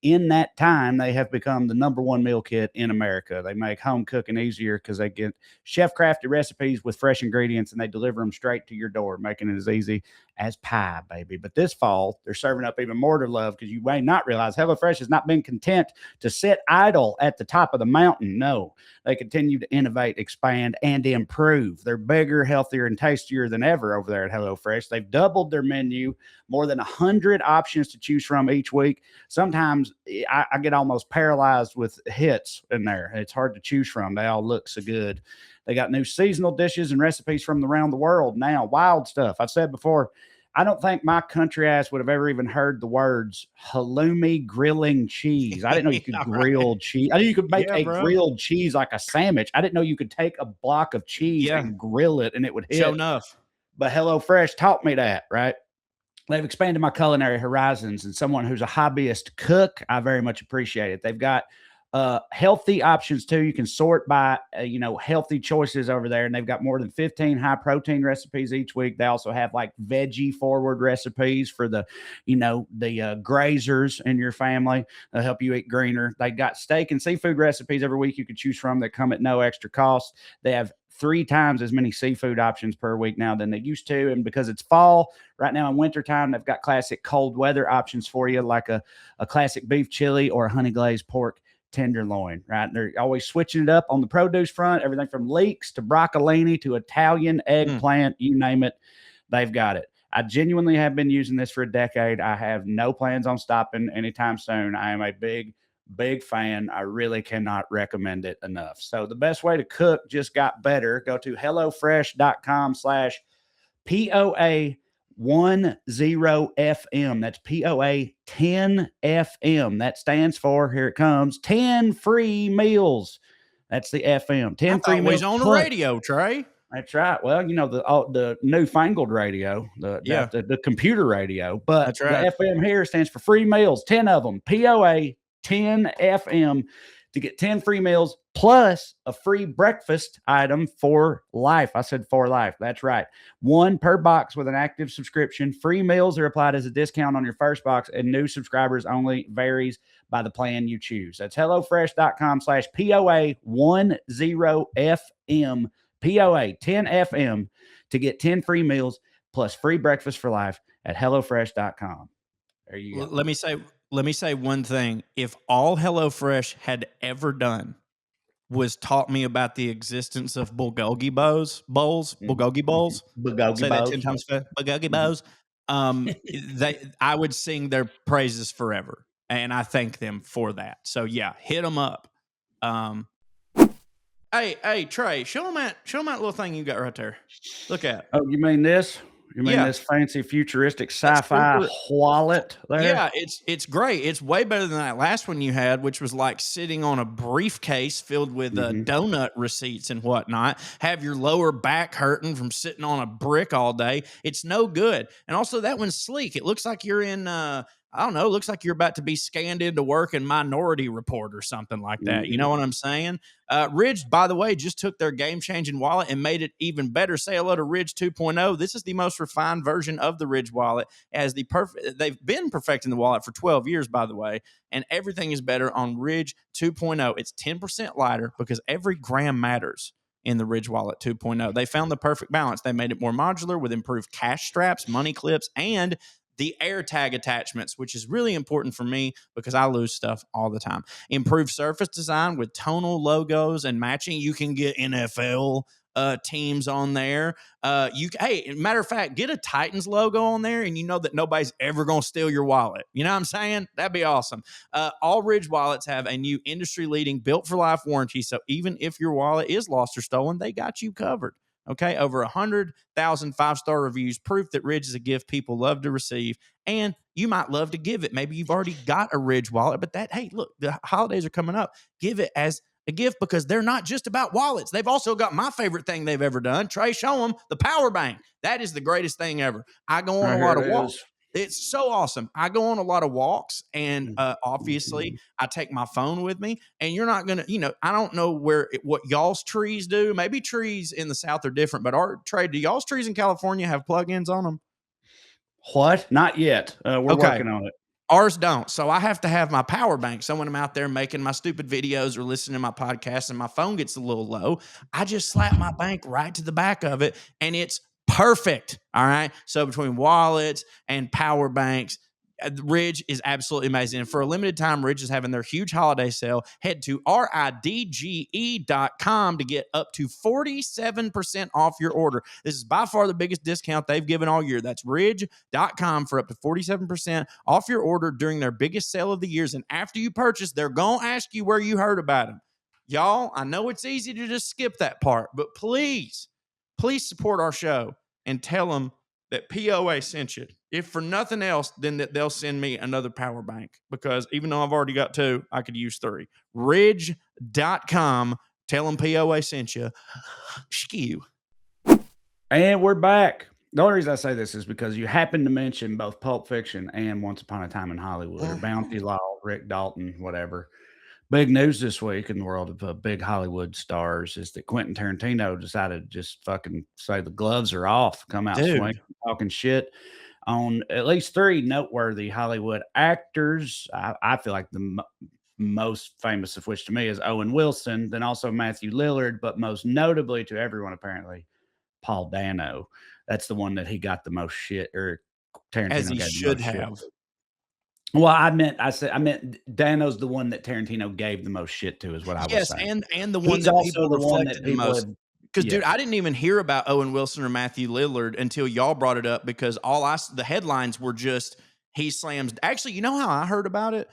in that time, they have become the number one meal kit in America. They make home cooking easier because they get chef crafted recipes with fresh ingredients and they deliver them straight to your door, making it as easy as pie, baby. But this fall, they're serving up even more to love because you may not realize HelloFresh has not been content to sit idle at the top of the mountain. No, they continue to innovate, expand, and improve. They're bigger, healthier, and tastier than ever over there at HelloFresh. They've doubled their menu, more than 100 options to choose from each week. Sometimes I get almost paralyzed with hits in there. It's hard to choose from. They all look so good. They got new seasonal dishes and recipes from around the world now. Wild stuff. I've said before, I don't think my country ass would have ever even heard the words halloumi grilling cheese. I didn't know you could grill cheese. I knew you could make grilled cheese like a sandwich. I didn't know you could take a block of cheese and grill it and it would hit. Sure enough. But HelloFresh taught me that, right? They've expanded my culinary horizons, and someone who's a hobbyist cook, I very much appreciate it. They've got healthy options too. You can sort by, healthy choices over there. And they've got more than 15 high protein recipes each week. They also have like veggie forward recipes for the grazers in your family. They'll help you eat greener. They got steak and seafood recipes every week you can choose from that come at no extra cost. They have 3 times as many seafood options per week now than they used to. And because it's fall right now in wintertime, they've got classic cold weather options for you, like a classic beef chili or a honey glazed pork tenderloin, right? They're always switching it up on the produce front, everything from leeks to broccolini to Italian eggplant, you name it, they've got it. I genuinely have been using this for a decade. I have no plans on stopping anytime soon. I am a big fan. I really cannot recommend it enough. So the best way to cook just got better. Go to HelloFresh.com/POA10FM. That's POA10FM. That stands for, here it comes, 10 free meals. That's the FM. 10 free meals. He's on the radio, Trae. That's right. Well, the newfangled radio, the computer radio, but that's right. The FM here stands for free meals, 10 of them. POA 10 FM to get 10 free meals plus a free breakfast item for life. I said for life. That's right. 1 per box with an active subscription. Free meals are applied as a discount on your first box, and new subscribers only varies by the plan you choose. That's HelloFresh.com/POA10FM. POA10FM to get 10 free meals plus free breakfast for life at HelloFresh.com. There you go. Let me say one thing. If all HelloFresh had ever done was taught me about the existence of bulgogi bowls, say that 10 times fast. Bulgogi bowls. I would sing their praises forever, and I thank them for that. So yeah, hit them up. Hey, Trae, show them that little thing you got right there. Look at. Oh, you mean this? You mean this fancy futuristic sci-fi wallet there? Yeah, it's great. It's way better than that last one you had, which was like sitting on a briefcase filled with donut receipts and whatnot. Have your lower back hurting from sitting on a brick all day. It's no good. And also that one's sleek. It looks like you're in looks like you're about to be scanned into work in Minority Report or something like that. You know what I'm saying? Ridge, by the way, just took their game-changing wallet and made it even better. Say hello to Ridge 2.0. This is the most refined version of the Ridge wallet. They've been perfecting the wallet for 12 years, by the way, and everything is better on Ridge 2.0. It's 10% lighter because every gram matters in the Ridge Wallet 2.0. They found the perfect balance. They made it more modular with improved cash straps, money clips, and the AirTag attachments, which is really important for me because I lose stuff all the time. Improved surface design with tonal logos and matching. You can get NFL teams on there. Hey, matter of fact, get a Titans logo on there, and you know that nobody's ever gonna steal your wallet. You know what I'm saying? That'd be awesome. All Ridge wallets have a new industry-leading built-for-life warranty, so even if your wallet is lost or stolen, they got you covered. Okay, over 100,000 5-star reviews, proof that Ridge is a gift people love to receive, and you might love to give it. Maybe you've already got a Ridge wallet, but hey, look, the holidays are coming up. Give it as a gift because they're not just about wallets. They've also got my favorite thing they've ever done. Trae, show them the power bank. That is the greatest thing ever. I go on a lot of walks. It's so awesome. I go on a lot of walks, and obviously I take my phone with me, and you're not going to, I don't know what y'all's trees do. Maybe trees in the South are different, but do y'all's trees in California have plugins on them? What? Not yet. We're working on it. Ours don't. So I have to have my power bank. So when I'm out there making my stupid videos or listening to my podcast and my phone gets a little low, I just slap my bank right to the back of it, and it's perfect. All right. So between wallets and power banks, Ridge is absolutely amazing. And for a limited time, Ridge is having their huge holiday sale. Head to ridge.com to get up to 47% off your order. This is by far the biggest discount they've given all year. That's ridge.com for up to 47% off your order during their biggest sale of the years. And after you purchase, they're going to ask you where you heard about them. Y'all, I know it's easy to just skip that part, but please support our show and tell them that POA sent you. If for nothing else, then that they'll send me another power bank, because even though I've already got 2, I could use 3. Ridge.com. Tell them POA sent you. Skew. And we're back. The only reason I say this is because you happen to mention both Pulp Fiction and Once Upon a Time in Hollywood, or Bounty Law, Rick Dalton, whatever. Big news this week in the world of big Hollywood stars is that Quentin Tarantino decided to just fucking say the gloves are off, come out swinging, talking shit on at least 3 noteworthy Hollywood actors. I feel like the most famous of which to me is Owen Wilson, then also Matthew Lillard, but most notably to everyone apparently, Paul Dano. That's the one that he got the most shit, or Tarantino as he should have. Shit. Well, I meant Dano's the one that Tarantino gave the most shit to, is what I was saying. And the one He's that also people the one reflected that people the most. Because, dude, I didn't even hear about Owen Wilson or Matthew Lillard until y'all brought it up, because the headlines were just he slams. Actually, you know how I heard about it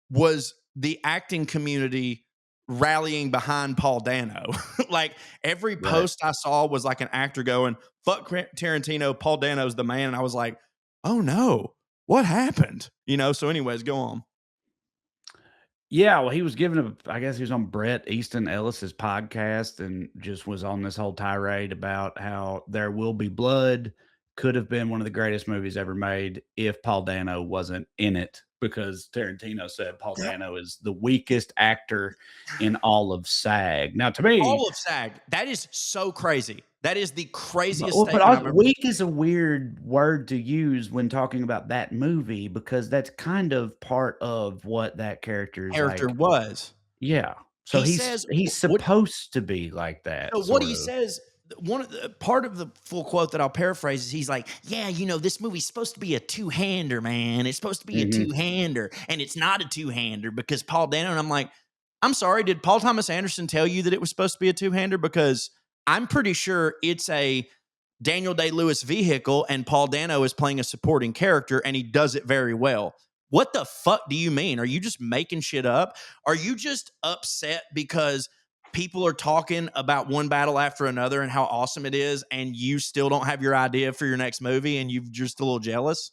was the acting community rallying behind Paul Dano. Like every post I saw was like an actor going, "Fuck Tarantino, Paul Dano's the man," and I was like, "Oh no, what happened?" So anyways, go on. Yeah, well, he was I guess he was on Bret Easton Ellis's podcast and just was on this whole tirade about how There Will Be Blood could have been one of the greatest movies ever made if Paul Dano wasn't in it, because Tarantino said Paul Dano is the weakest actor in all of SAG. Now, to me, all of SAG, that is so crazy. That is the craziest statement I've ever. Weak is a weird word to use when talking about that movie, because that's kind of part of what that character was. Yeah. So he's supposed to be like that. So what he says, part of the full quote that I'll paraphrase is he's like, "Yeah, this movie's supposed to be a two-hander, man. It's supposed to be a two-hander, and it's not a two-hander because Paul Dano." And I'm like, I'm sorry, did Paul Thomas Anderson tell you that it was supposed to be a two-hander? Because I'm pretty sure it's a Daniel Day-Lewis vehicle and Paul Dano is playing a supporting character and he does it very well. What the fuck do you mean? Are you just making shit up? Are you just upset because people are talking about one battle after another and how awesome it is, and you still don't have your idea for your next movie and you're just a little jealous?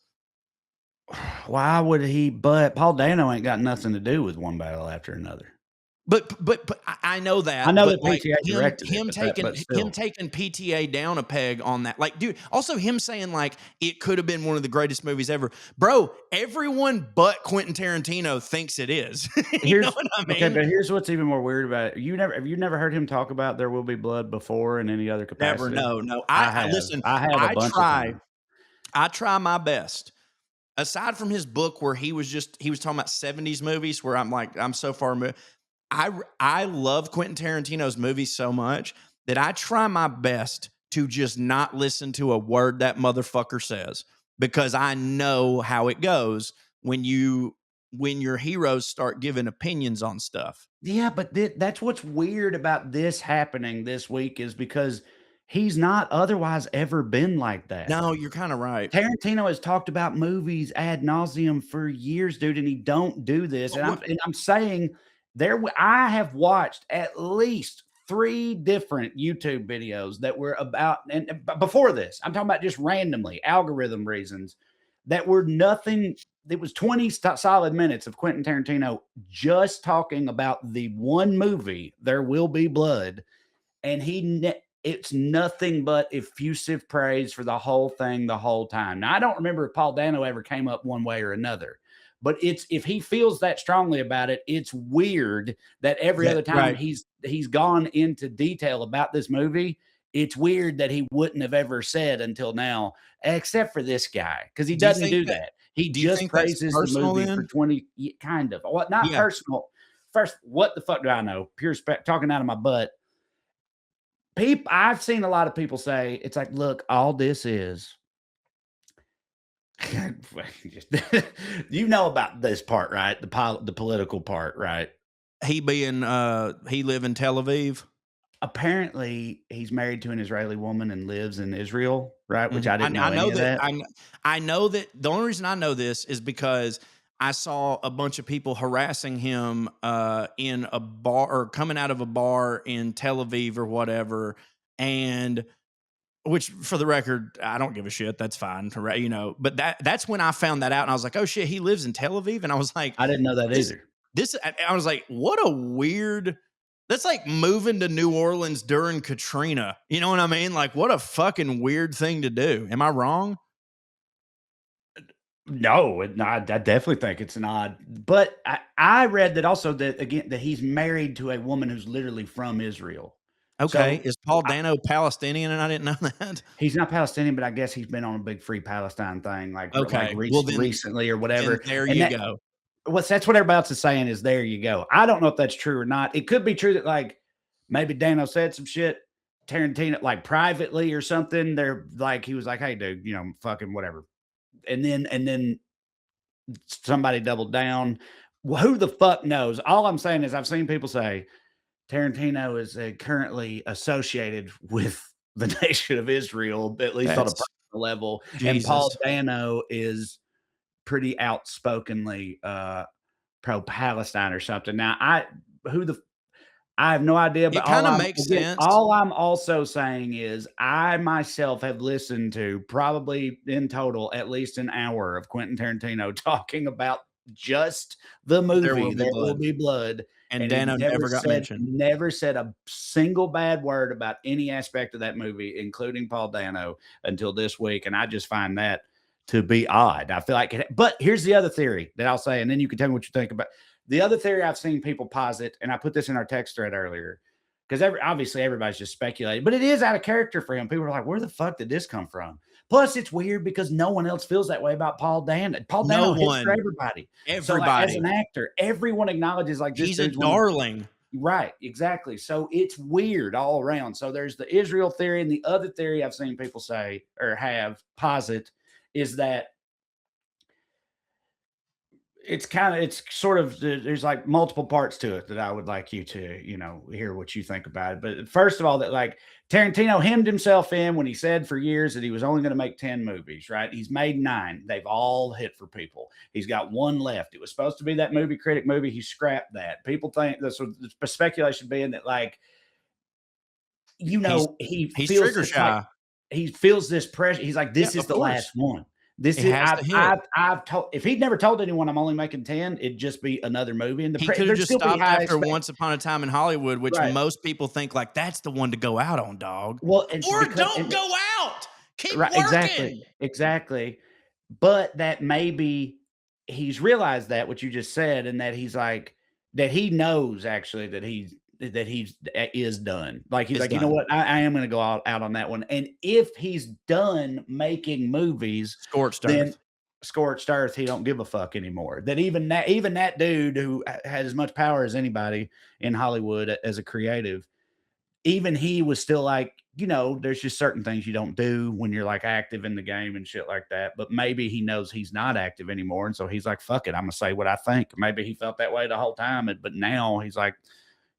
Why would he? But Paul Dano ain't got nothing to do with one battle after another. But I know that. I know that like PTA directed him taking PTA down a peg on that. Like, dude, also him saying like it could have been one of the greatest movies ever. Bro, everyone but Quentin Tarantino thinks it is. You know what I mean? Okay, but here's what's even more weird about it. Have you never heard him talk about There Will Be Blood before in any other capacity? Never. No. Listen. I try my best. Aside from his book where he was talking about 70s movies where I'm like, I'm so far moved. I love Quentin Tarantino's movies so much that I try my best to just not listen to a word that motherfucker says. because I know how it goes when your heroes start giving opinions on stuff. Yeah, but that's what's weird about this happening this week is because he's not otherwise ever been like that. No, you're kind of right. Tarantino has talked about movies ad nauseum for years, dude, and he don't do this. And I'm saying I have watched at least 3 different YouTube videos that were about, and before this, I'm talking about just randomly algorithm reasons that were nothing. It was 20 solid minutes of Quentin Tarantino just talking about the one movie, There Will Be Blood, and it's nothing but effusive praise for the whole thing the whole time. Now, I don't remember if Paul Dano ever came up one way or another, but if he feels that strongly about it, it's weird that every other time he's gone into detail about this movie, it's weird that he wouldn't have ever said until now, except for this guy, because he doesn't do that. He just praises the movie for 20, kind of. What? Not personal. First, what the fuck do I know? Pure talking out of my butt. I've seen a lot of people say, it's like, look, all this is. You know about this part, right? The political part, right? He live in Tel Aviv. Apparently, he's married to an Israeli woman and lives in Israel, right? Which I didn't know any of that. I know that the only reason I know this is because I saw a bunch of people harassing him in a bar or coming out of a bar in Tel Aviv or whatever. And which, for the record, I don't give a shit. That's fine. You know, but that's when I found that out. And I was like, oh shit, he lives in Tel Aviv. And I was like, I didn't know that either. I was like, what a weird. That's like moving to New Orleans during Katrina. You know what I mean? Like, what a fucking weird thing to do. Am I wrong? No, I definitely think it's an odd. But I read that also that he's married to a woman who's literally from Israel. Okay. So, is Paul Dano Palestinian? And I didn't know that. He's not Palestinian, but I guess he's been on a big Free Palestine thing, okay. Recently or whatever. There you go. That's what everybody else is saying is there you go. I don't know if that's true or not. It could be true that like maybe Dano said some shit, Tarantino, like privately or something. They're like, he was like, hey, dude, you know, fucking whatever. And then somebody doubled down. Well, who the fuck knows? All I'm saying is I've seen people say Tarantino is currently associated with the nation of Israel, at least on a personal level. Jesus. And Paul Dano is pretty outspokenly pro-Palestine or something. Now, I have no idea, but it kind of makes sense. All I'm also saying is I myself have listened to probably in total at least an hour of Quentin Tarantino talking about just the movie There Will Be Blood. And Dano never got mentioned. Never said a single bad word about any aspect of that movie, including Paul Dano, until this week. And I just find that to be odd. I feel like but here's the other theory that I'll say, and then you can tell me what you think about. The other theory I've seen people posit, and I put this in our text thread earlier, because obviously everybody's just speculating, but it is out of character for him. People are like, where the fuck did this come from? Plus, it's weird because no one else feels that way about Paul Dano. Paul Dano hits for everybody. So, like, as an actor, everyone acknowledges like this he's a darling. Right, exactly. So it's weird all around. So there's the Israel theory, and the other theory I've seen people say or posit is that it's sort of, there's like multiple parts to it that I would like you to, you know, hear what you think about it. But first of all, that like Tarantino hemmed himself in when he said for years that he was only going to make 10 movies, right? He's made 9. They've all hit for people. He's got 1 left. It was supposed to be that movie critic movie. He scrapped that. People think that's the speculation being that, like, you know, he feels trigger shy. Like, he feels this pressure. He's like, this is the last one. This is I've told, if he'd never told anyone I'm only making 10, it'd just be another movie. And he could have just stopped after Once Upon a Time in Hollywood, which most people think like that's the one to go out on, dog. Well, don't go out. Keep working. Exactly. But that maybe he's realized that what you just said, and that he's like that he knows actually that he is done. Like he's like, you know what? I am going to go out on that one. And if he's done making movies, scorched earth, he don't give a fuck anymore. That even that dude who has as much power as anybody in Hollywood as a creative, even he was still like, there's just certain things you don't do when you're like active in the game and shit like that. But maybe he knows he's not active anymore. And so he's like, fuck it, I'm going to say what I think. Maybe he felt that way the whole time. But now he's like,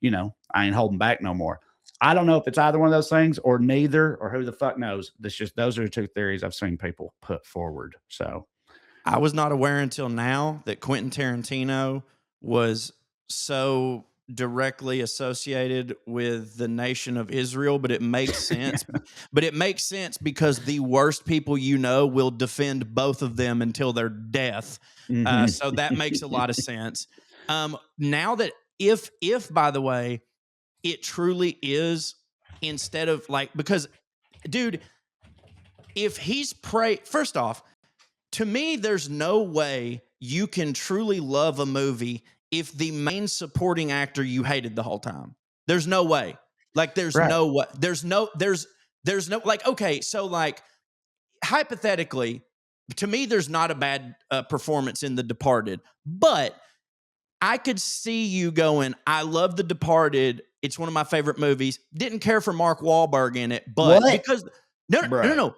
I ain't holding back no more. I don't know if it's either one of those things or neither, or who the fuck knows. Those are the two theories I've seen people put forward. So I was not aware until now that Quentin Tarantino was so directly associated with the nation of Israel, but it makes sense. But it makes sense because the worst people will defend both of them until their death. So that makes a lot of sense. Now that if by the way, it truly is, instead of because dude, if he's first off, to me, there's no way you can truly love a movie if the main supporting actor you hated the whole time. There's no way. There's no way. There's no, okay. So hypothetically, to me, there's not a bad performance in The Departed, but I could see you going, I love The Departed. It's one of my favorite movies. Didn't care for Mark Wahlberg in it, but because no. Hold on.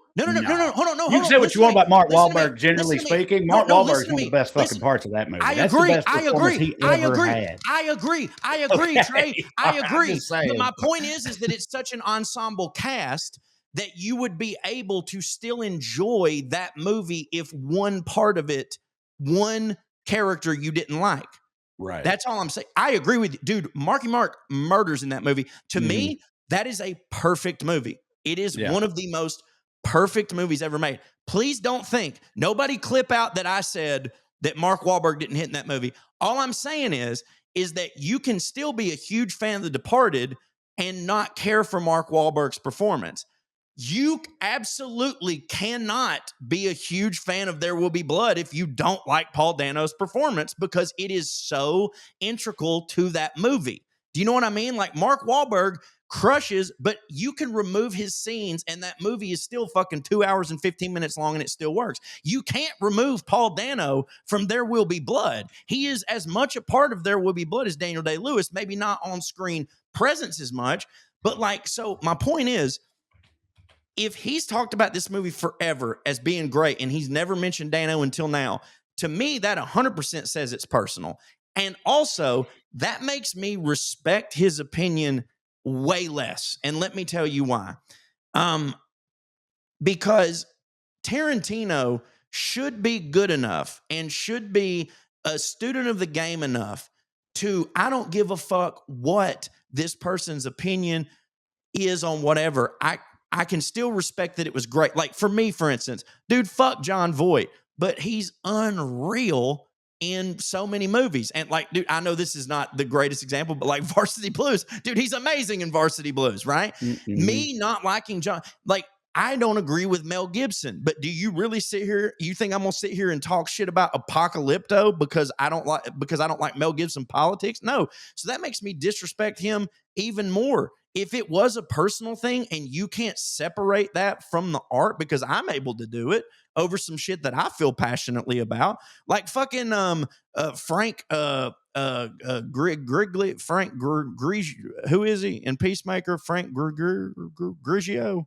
You can say what you want about Mark Wahlberg, generally speaking. Mark Wahlberg is one of the best fucking parts of that movie. I That's agree. the best performance he ever had. I agree, Trae. I agree. But my point is that it's such an ensemble cast that you would be able to still enjoy that movie if one part of it, one character you didn't like. Right. That's all I'm saying. I agree with you. Dude, Marky Mark murders in that movie. To me, that is a perfect movie. It is one of the most perfect movies ever made. Please don't think, nobody clip out that I said that Mark Wahlberg didn't hit in that movie. All I'm saying is that you can still be a huge fan of The Departed and not care for Mark Wahlberg's performance. You absolutely cannot be a huge fan of There Will Be Blood if you don't like Paul Dano's performance, because it is so integral to that movie. Do you know what I mean? Mark Wahlberg crushes, but you can remove his scenes and that movie is still fucking 2 hours and 15 minutes long and it still works. You can't remove Paul Dano from There Will Be Blood. He is as much a part of There Will Be Blood as Daniel Day-Lewis, maybe not on screen presence as much, but so my point is, if he's talked about this movie forever as being great and he's never mentioned Dano until now, to me, that 100% says it's personal. And also, that makes me respect his opinion way less. And let me tell you why. Because Tarantino should be good enough and should be a student of the game enough to, I don't give a fuck what this person's opinion is on whatever. I can still respect that it was great. For me, for instance, dude, fuck John Voight, but he's unreal in so many movies. And dude, I know this is not the greatest example, but Varsity Blues, dude, he's amazing in Varsity Blues, right? Me not liking John, I don't agree with Mel Gibson, but do you really you think I'm going to sit here and talk shit about Apocalypto because I don't like Mel Gibson politics? No. So that makes me disrespect him even more. If it was a personal thing and you can't separate that from the art, because I'm able to do it over some shit that I feel passionately about, fucking Frank who is he in Peacemaker? Frank Grigio.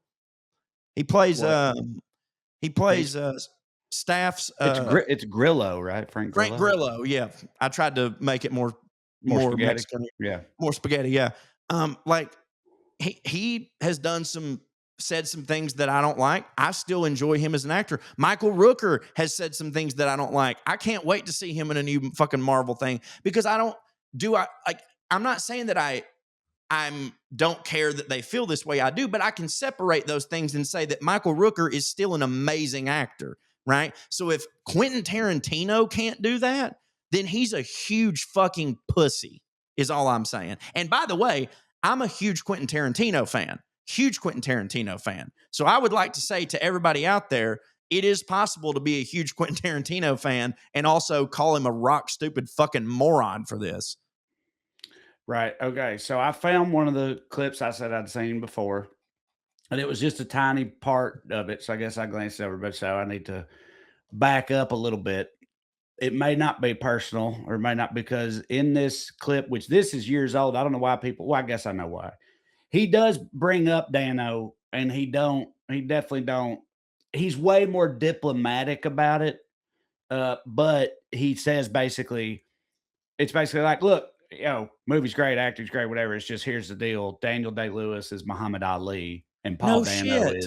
He plays Staff's. It's Grillo, right? Frank Grillo. Yeah, I tried to make it more spaghetti. Mexican. Yeah, more spaghetti. Yeah. He has said some things that I don't like. I still enjoy him as an actor. Michael Rooker has said some things that I don't like. I can't wait to see him in a new fucking Marvel thing, because I'm not saying that I don't care that they feel this way. I do, but I can separate those things and say that Michael Rooker is still an amazing actor, right? So if Quentin Tarantino can't do that, then he's a huge fucking pussy, is all I'm saying. And by the way, I'm a huge Quentin Tarantino fan. So I would like to say to everybody out there, it is possible to be a huge Quentin Tarantino fan and also call him a rock stupid fucking moron for this. Right. Okay. So I found one of the clips I said I'd seen before, and it was just a tiny part of it. So I guess I glanced over, but so I need to back up a little bit. It may not be personal, or it may not, because in this clip, which this is years old, I don't know why I guess I know why. He does bring up Dano and he definitely don't. He's way more diplomatic about it. But he says basically, it's basically like, look, movie's great, acting's great, whatever. It's just here's the deal: Daniel Day-Lewis is Muhammad Ali, and No shit.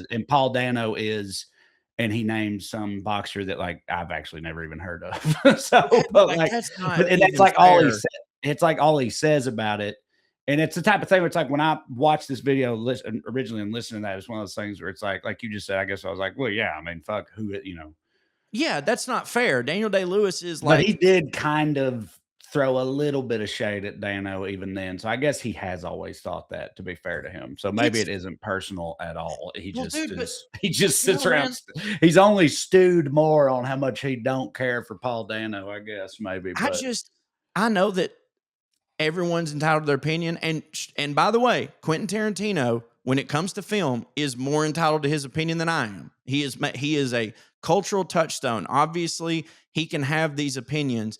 and he names some boxer that like I've actually never even heard of. So, but Like, like, that's not and that's even like all he fair. said. It's like all he says about it. And it's the type of thing where it's like when I watched this video originally and listened to that, it's one of those things where it's like you just said, I guess I was like, well, yeah, I mean, fuck who, Yeah, that's not fair. Daniel Day-Lewis is but he like, did kind of throw a little bit of shade at Dano even then. So I guess he has always thought that, to be fair to him. So maybe it's it isn't personal at all. He well, just dude, but is. He just you sits know, around. man, He's only stewed more on how much he don't care for Paul Dano, I guess maybe. But I know that everyone's entitled to their opinion, and by the way, Quentin Tarantino, when it comes to film, is more entitled to his opinion than I am. He is a cultural touchstone. Obviously, he can have these opinions,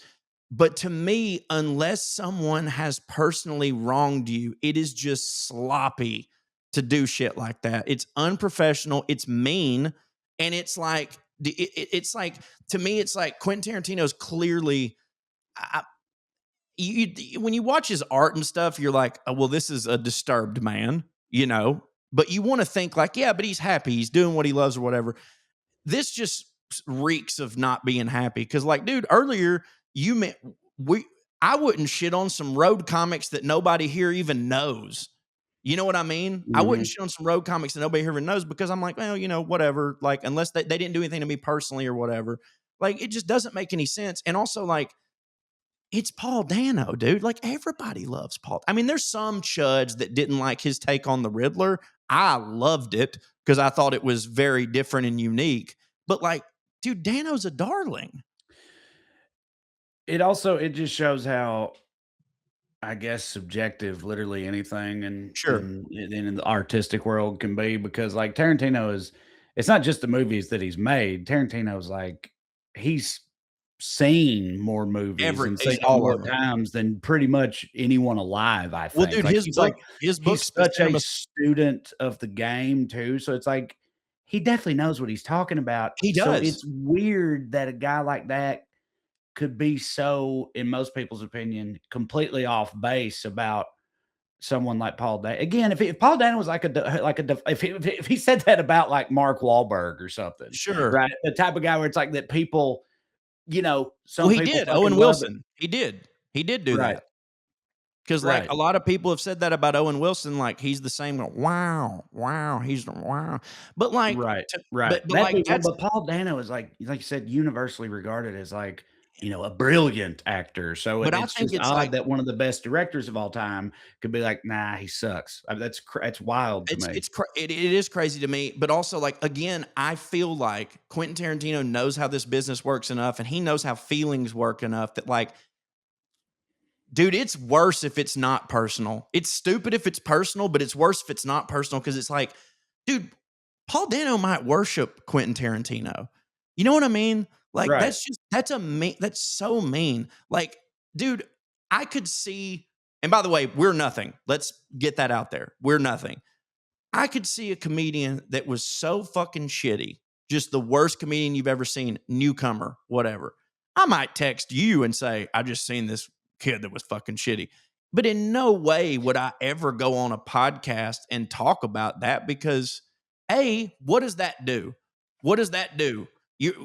but to me, unless someone has personally wronged you, it is just sloppy to do shit like that. It's unprofessional. It's mean, and it's like it's like, to me, it's like Quentin Tarantino's clearly. When you watch his art and stuff, you're like, oh, well, this is a disturbed man, but you want to think like, yeah, but he's happy. He's doing what he loves or whatever. This just reeks of not being happy. Because, like, dude, earlier you meant I wouldn't shit on some road comics that nobody here even knows. You know what I mean? I wouldn't shit on some road comics that nobody here even knows because I'm like, well, whatever. Like, unless they didn't do anything to me personally or whatever. Like, it just doesn't make any sense. And also, like, it's Paul Dano, dude. Like, everybody loves Paul. I mean, there's some chuds that didn't like his take on the Riddler. I loved it because I thought it was very different and unique. But like, dude, Dano's a darling. it just shows how, I guess, subjective literally anything Sure. in the artistic world can be, because like Tarantino it's not just the movies that he's made. Tarantino's like, he's seen more movies and seen He's them all more over. times than pretty much anyone alive, I Well, think. dude, Like his he's book's the such a cinema. student of the game too. So it's like he definitely knows what he's talking about. He So does. it's weird that a guy like that could be so, in most people's opinion, completely off base about someone like Paul Dano. Again, if Paul Dano was like if he said that about like Mark Wahlberg or something, Sure. right? The type of guy where it's like that people, Well, some he people did. fucking Owen love it. Wilson. He did. He did do Right, that. Because, like, right, a lot of people have said that about Owen Wilson, like he's the same. Wow, wow, he's wow. But like, right, to, right. but That like people, that's. but Paul Dano is like you said, universally regarded as like, a brilliant actor. So But I it's think just it's like odd that one of the best directors of all time could be like, nah, he sucks. I mean, that's wild to me. it is crazy to me. But also, like, again, I feel like Quentin Tarantino knows how this business works enough, and he knows how feelings work enough that, like, dude, it's worse if it's not personal. It's stupid if it's personal, but it's worse if it's not personal because it's like, dude, Paul Dano might worship Quentin Tarantino. You know what I mean? Like, Right. that's so mean. Like, dude, I could see, and by the way, we're nothing. Let's get that out there. We're nothing. I could see a comedian that was so fucking shitty, just the worst comedian you've ever seen, newcomer, whatever. I might text you and say, I just seen this kid that was fucking shitty. But in no way would I ever go on a podcast and talk about that because, A, what does that do? What does that do?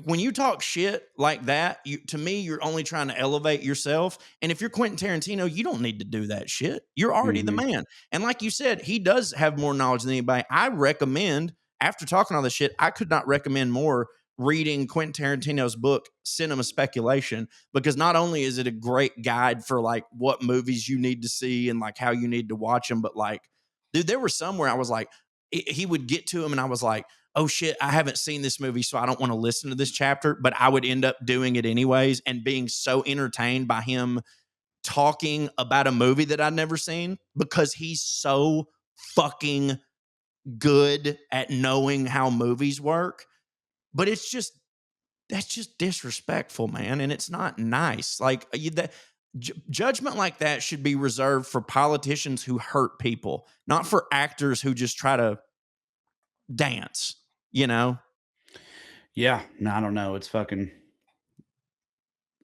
When you talk shit like that, to me, you're only trying to elevate yourself. And if you're Quentin Tarantino, you don't need to do that shit. You're already the Mhm. man. And like you said, he does have more knowledge than anybody. I recommend, after talking all this shit, I could not recommend more reading Quentin Tarantino's book, Cinema Speculation, because not only is it a great guide for like what movies you need to see and like how you need to watch them, but like, dude, there were some where I was like, he would get to him and I was like, oh shit, I haven't seen this movie, so I don't want to listen to this chapter, but I would end up doing it anyways and being so entertained by him talking about a movie that I'd never seen because he's so fucking good at knowing how movies work. But that's just disrespectful, man, and it's not nice. Like judgment like that should be reserved for politicians who hurt people, not for actors who just try to dance, you know? Yeah, no, I don't know. It's fucking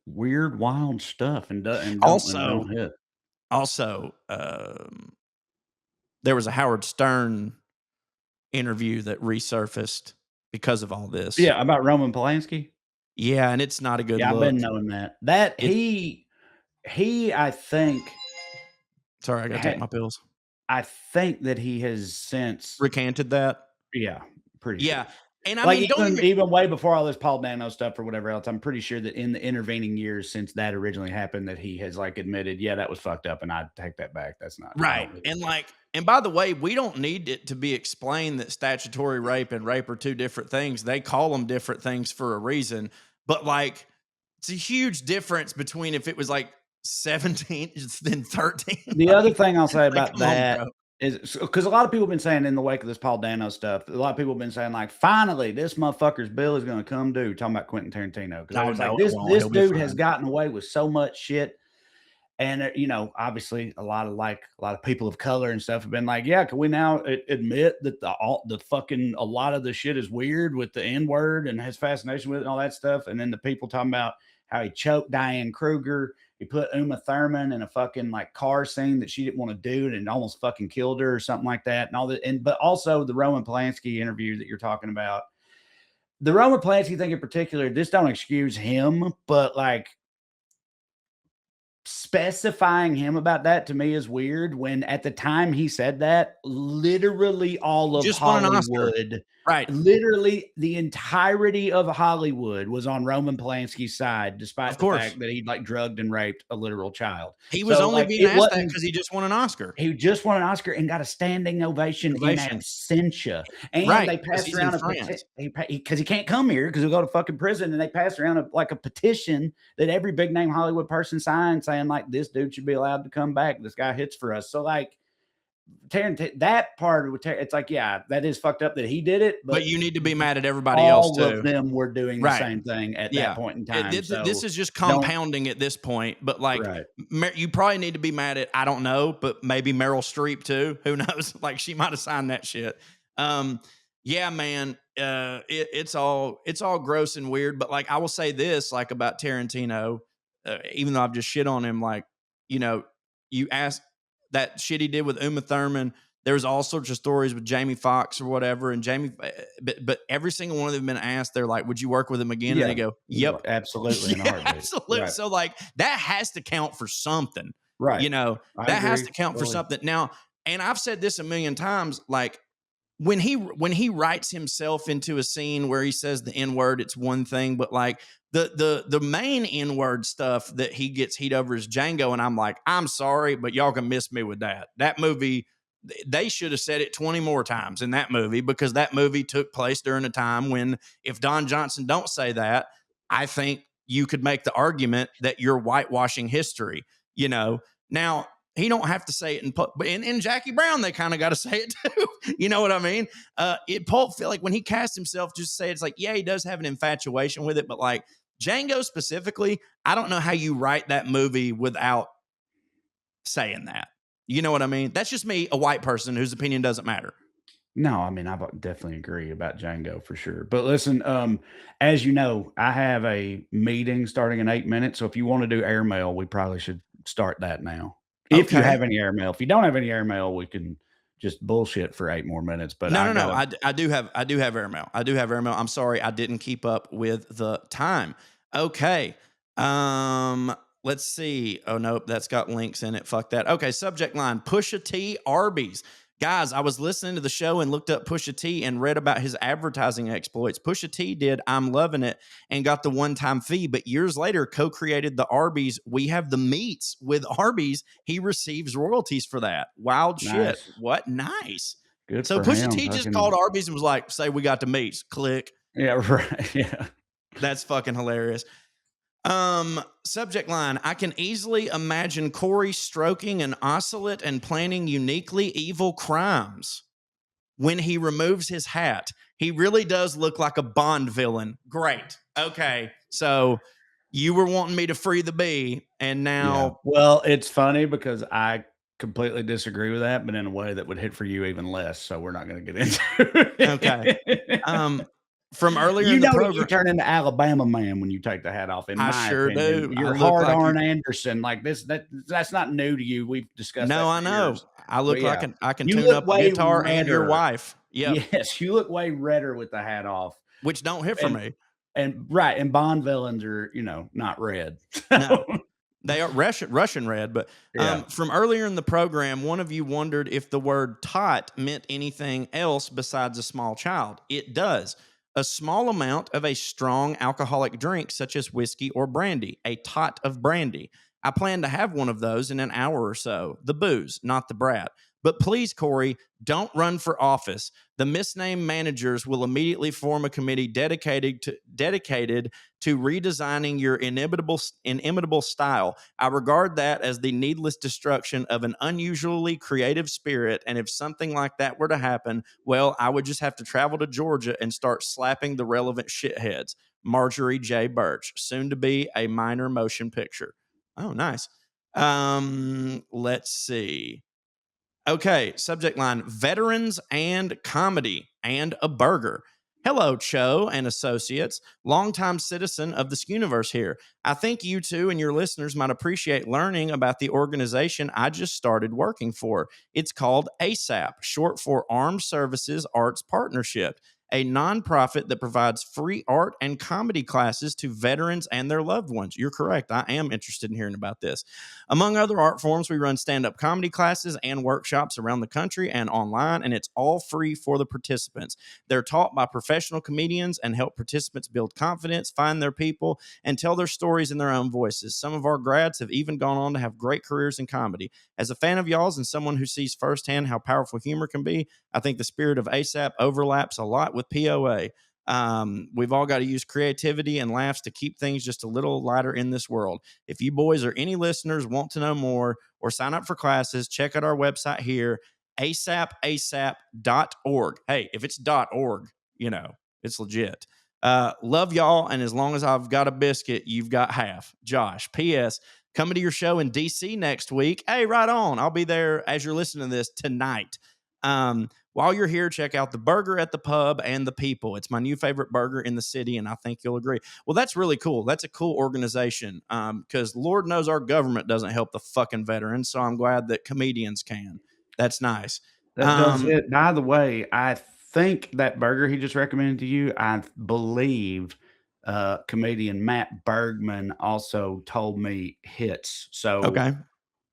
weird, wild stuff, and don't Also, hit. also, there was a Howard Stern interview that resurfaced because of all this. Yeah, about Roman Polanski. Yeah, and it's not a good Yeah, I've been look. knowing that It he I think sorry, I gotta take ha my pills. I think that he has since Recanted that. yeah, pretty Yeah, sure. and I Like, mean, don't get me even way before all this Paul Dano stuff or whatever else, I'm pretty sure that in the intervening years since that originally happened that he has, like, admitted, "Yeah, that was fucked up, and I take that back. That's not I right, don't really." and, like and by the way, we don't need it to be explained that statutory rape and rape are 2 different things. They call them different things for a reason, but, like, it's a huge difference between if it was, like, 17 than 13. The other thing I'll say Like, about come on, that bro. is because a lot of people have been saying in the wake of this Paul Dano stuff, a lot of people have been saying, like, "Finally, this motherfucker's bill is gonna come due," talking about Quentin Tarantino, because Oh, everybody's like, no, it won't. This He'll be dude has fine. gotten away with so much shit." And, obviously, a lot of people of color and stuff have been like, "Yeah, can we now admit that the fucking a lot of the shit is weird with the N word and his fascination with it and all that stuff?" And then the people talking about how he choked Diane Kruger, he put Uma Thurman in a fucking like car scene that she didn't want to do and almost fucking killed her or something like that, and all that. And but also the Roman Polanski interview that you're talking about, the Roman Polanski thing in particular. This don't excuse him, but like specifying him about that to me is weird when at the time he said that, literally all of Just won an Oscar. Hollywood, Right. literally the entirety of Hollywood was on Roman Polanski's side, despite Of the course. fact that he'd like drugged and raped a literal child. He was So only like being it asked that wasn't because he just won an Oscar. he just won an Oscar and got a standing ovation in Ovation. absentia, and Right, they 'cause passed he's in around a France. because he can't come here because he'll go to fucking prison, and they passed around a petition that every big name Hollywood person signed saying like this dude should be allowed to come back. This guy hits for us. So like that part of it's like, yeah, that is fucked up that he did it, But but you need to be mad at everybody else all too. of them were doing the Right. same thing at Yeah. that point in time. This So is just don't compounding at this point, but, like, right. you probably need to be mad at, I don't know, but maybe Meryl Streep too. Who knows? Like, she might have signed that shit. Yeah, man, it's all gross and weird, but, like, I will say this, like, about Tarantino, even though I've just shit on him, like, you know, you ask that shit he did with Uma Thurman. There's all sorts of stories with Jamie Foxx or whatever, and but every single one of them been asked. They're like, "Would you work with him again?" And Yeah. they go, "Yep, Absolutely in a yeah, heartbeat. absolutely." Right. So like that has to count for something, Right. I that has agree. to count for Totally. something. Now, and I've said this a million times, like when he writes himself into a scene where he says the N word, it's one thing, but like the main N word stuff that he gets heat over is Django, and I'm like, I'm sorry, but y'all can miss me with that. That movie, they should have said it 20 more times in that movie, because that movie took place during a time when, if Don Johnson don't say that, I think you could make the argument that you're whitewashing history. Now he don't have to say it but in Jackie Brown, they kind of got to say it too. You know what I mean? Pulp feel like when he cast himself, just say it's like, yeah, he does have an infatuation with it, but like Django specifically, I don't know how you write that movie without saying that. You know what I mean? That's just me, a white person whose opinion doesn't matter. No, I mean, I definitely agree about Django for sure. But listen, as you know, I have a meeting starting in 8 minutes. So if you want to do airmail, we probably should start that now. If you Okay. have any airmail. If you don't have any airmail, we can just bullshit for 8 more minutes. But No. I do have airmail. I do have airmail. I'm sorry, I didn't keep up with the time. Okay. Let's see. Oh, nope, that's got links in it. Fuck that. Okay, subject line, Pusha T, Arby's. Guys, I was listening to the show and looked up Pusha T and read about his advertising exploits. Pusha T did I'm Loving It and got the one-time fee, but years later co-created the Arby's We Have the Meats with Arby's. He receives royalties for that. Wild shit. Nice. What? Nice. Good So for Pusha him. T just Fucking- called Arby's and was like, say we got the meats. Click. Yeah, right. Yeah. That's fucking hilarious. Subject line, I can easily imagine Corey stroking an ocelot and planning uniquely evil crimes. When he removes his hat, he really does look like a Bond villain. Great. Okay. So you were wanting me to free the bee, and now Yeah. Well, it's funny because I completely disagree with that, but in a way that would hit for you even less. So we're not going to get into Okay. it. From earlier You in the know that you program, turn into Alabama man when you take the hat off, in I my sure opinion. do. I You're look hard like Arn Anderson. Like that's not new to you. We've discussed no, that I for know. years. I But look like yeah, I can you tune look up a way guitar and your redder. wife. Yep. Yes, you look way redder with the hat off. Which don't hit for And me. and right, and Bond villains are, not red. No. So, They are Russian red, but yeah. from earlier in the program, one of you wondered if the word tot meant anything else besides a small child. It does. A small amount of a strong alcoholic drink, such as whiskey or brandy, a tot of brandy. I plan to have one of those in an hour or so. The booze, not the brat. But please, Corey, don't run for office. The misnamed managers will immediately form a committee dedicated to redesigning your inimitable style. I regard that as the needless destruction of an unusually creative spirit. And if something like that were to happen, well, I would just have to travel to Georgia and start slapping the relevant shitheads. Marjorie J. Birch, soon to be a minor motion picture. Oh, nice. Let's see. Okay, subject line veterans and comedy and a burger. Hello, Cho and associates, longtime citizen of this universe here. I think you two and your listeners might appreciate learning about the organization I just started working for. It's called ASAP, short for Armed Services Arts Partnership, a nonprofit that provides free art and comedy classes to veterans and their loved ones. You're correct. I am interested in hearing about this. Among other art forms, we run stand up comedy classes and workshops around the country and online, and it's all free for the participants. They're taught by professional comedians and help participants build confidence, find their people, and tell their stories in their own voices. Some of our grads have even gone on to have great careers in comedy. As a fan of y'all's and someone who sees firsthand how powerful humor can be, I think the spirit of ASAP overlaps a lot with POA. We've all got to use creativity and laughs to keep things just a little lighter in this world. If you boys or any listeners want to know more or sign up for classes, check out our website here, asapasap.org. Hey, if it's .org, it's legit. Love y'all, and as long as I've got a biscuit, you've got half. Josh. P.S. Coming to your show in D.C. next week. Hey, right on. I'll be there as you're listening to this tonight. While you're here, check out the burger at the pub and the people. It's my new favorite burger in the city, and I think you'll agree. Well, that's really cool. That's a cool organization because Lord knows our government doesn't help the fucking veterans, so I'm glad that comedians can. That's nice. That does it. By the way, I think that burger he just recommended to you, I believe comedian Matt Bergman also told me hits. So Okay.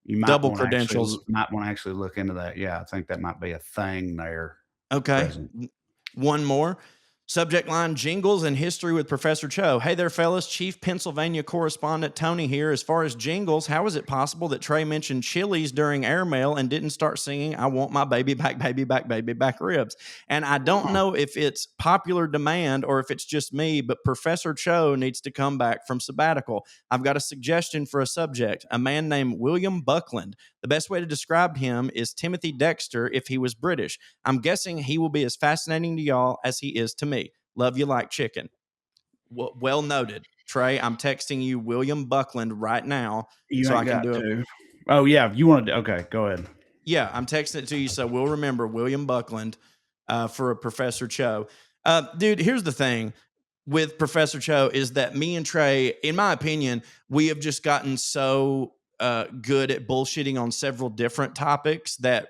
you might Double want to credentials. actually look into that. Yeah, I think that might be a thing there Okay. present. One more. Subject line jingles and history with Professor Cho. Hey there, fellas. Chief Pennsylvania correspondent Tony here. As far as jingles, how is it possible that Trae mentioned Chili's during airmail and didn't start singing, I want my baby back, baby back ribs? And I don't know if it's popular demand or if it's just me, but Professor Cho needs to come back from sabbatical. I've got a suggestion for a subject, a man named William Buckland. The best way to describe him is Timothy Dexter if he was British. I'm guessing he will be as fascinating to y'all as he is to me. Love you like chicken. Well noted. Trae, I'm texting you William Buckland right now You so ain't I can got do it. to. Oh, yeah. You want to? Okay, go ahead. Yeah, I'm texting it to you so we'll remember William Buckland for a Professor Cho. Dude, here's the thing with Professor Cho is that me and Trae, in my opinion, we have just gotten so good at bullshitting on several different topics that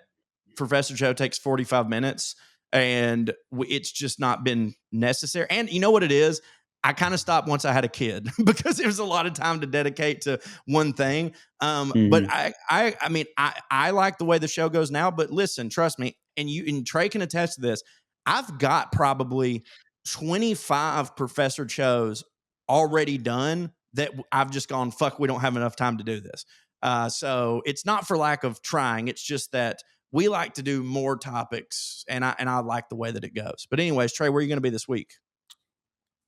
Professor Cho takes 45 minutes and it's just not been necessary. And you know what it is? I kind of stopped once I had a kid because it was a lot of time to dedicate to one thing. But I mean, I like the way the show goes now. But listen, trust me, and Trae can attest to this. I've got probably 25 Professor Cho's already done that I've just gone, fuck, we don't have enough time to do this. So it's not for lack of trying. It's just that we like to do more topics, and I like the way that it goes. But anyways, Trae, where are you going to be this week?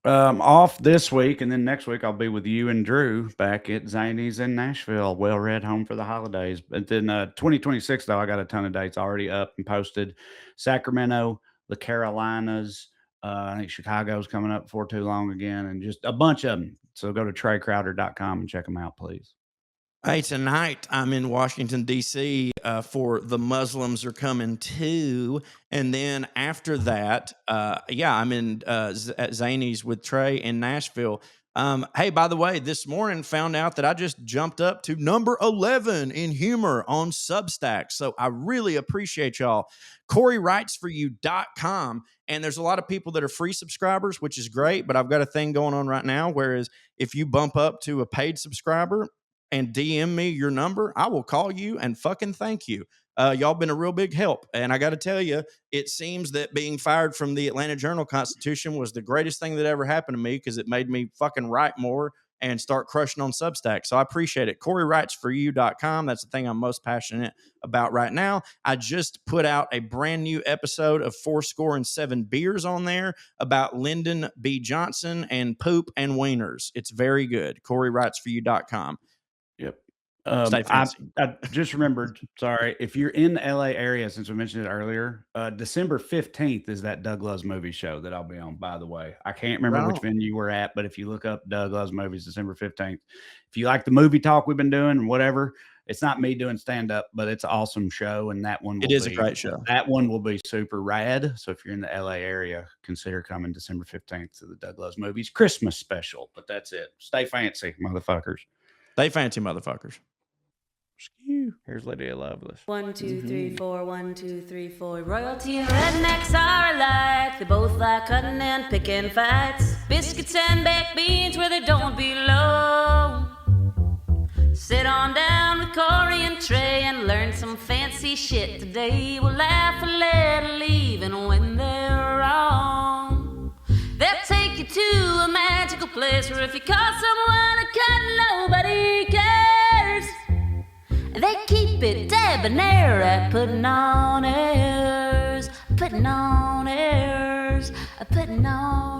Off this week, and then next week I'll be with you and Drew back at Zany's in Nashville. Well read home for the holidays. But then 2026, though, I got a ton of dates already up and posted. Sacramento, the Carolinas, I think Chicago's coming up before too long again, and just a bunch of them. So go to TraeCrowder.com and check them out, please. Hey, tonight I'm in Washington, D.C. For The Muslims Are Coming Too. And then after that, I'm in at Zany's with Trae in Nashville. Hey, by the way, this morning found out that I just jumped up to number 11 in humor on Substack. So I really appreciate y'all. CoreyWritesForYou.com. And there's a lot of people that are free subscribers, which is great. But I've got a thing going on right now, whereas if you bump up to a paid subscriber and DM me your number, I will call you and fucking thank you. Y'all been a real big help. And I got to tell you, it seems that being fired from the Atlanta Journal-Constitution was the greatest thing that ever happened to me because it made me fucking write more and start crushing on Substack. So I appreciate it. CoreyWritesForYou.com. That's the thing I'm most passionate about right now. I just put out a brand new episode of 4 Beers on there about Lyndon B. Johnson and poop and wieners. It's very good. CoreyWritesForYou.com. Yep. Stay fancy. I just remembered, sorry, if you're in the LA area, since we mentioned it earlier, December 15th is that Doug Loves Movies show that I'll be on, by the way. I can't remember which venue we're at, but if you look up Doug Loves Movies, December 15th. If you like the movie talk we've been doing and whatever, it's not me doing stand-up, but it's an awesome show, and that one is a great show. That one will be super rad. So if you're in the LA area, consider coming December 15th to the Doug Loves Movies Christmas special. But that's it. Stay fancy, motherfuckers. Stay fancy, motherfuckers. Here's Lydia Loveless. 1, 2, 3, 4, 1, 2, 3, 4. Royalty and rednecks are alike. They both like cutting and picking fights. Biscuits and baked beans where they don't belong. Sit on down with Corey and Trae and learn some fancy shit today. We'll laugh a little even when they're wrong. They'll take you to a magical place where if you call someone a cunt, nobody cares. They keep it debonair at putting on airs, putting on airs, putting on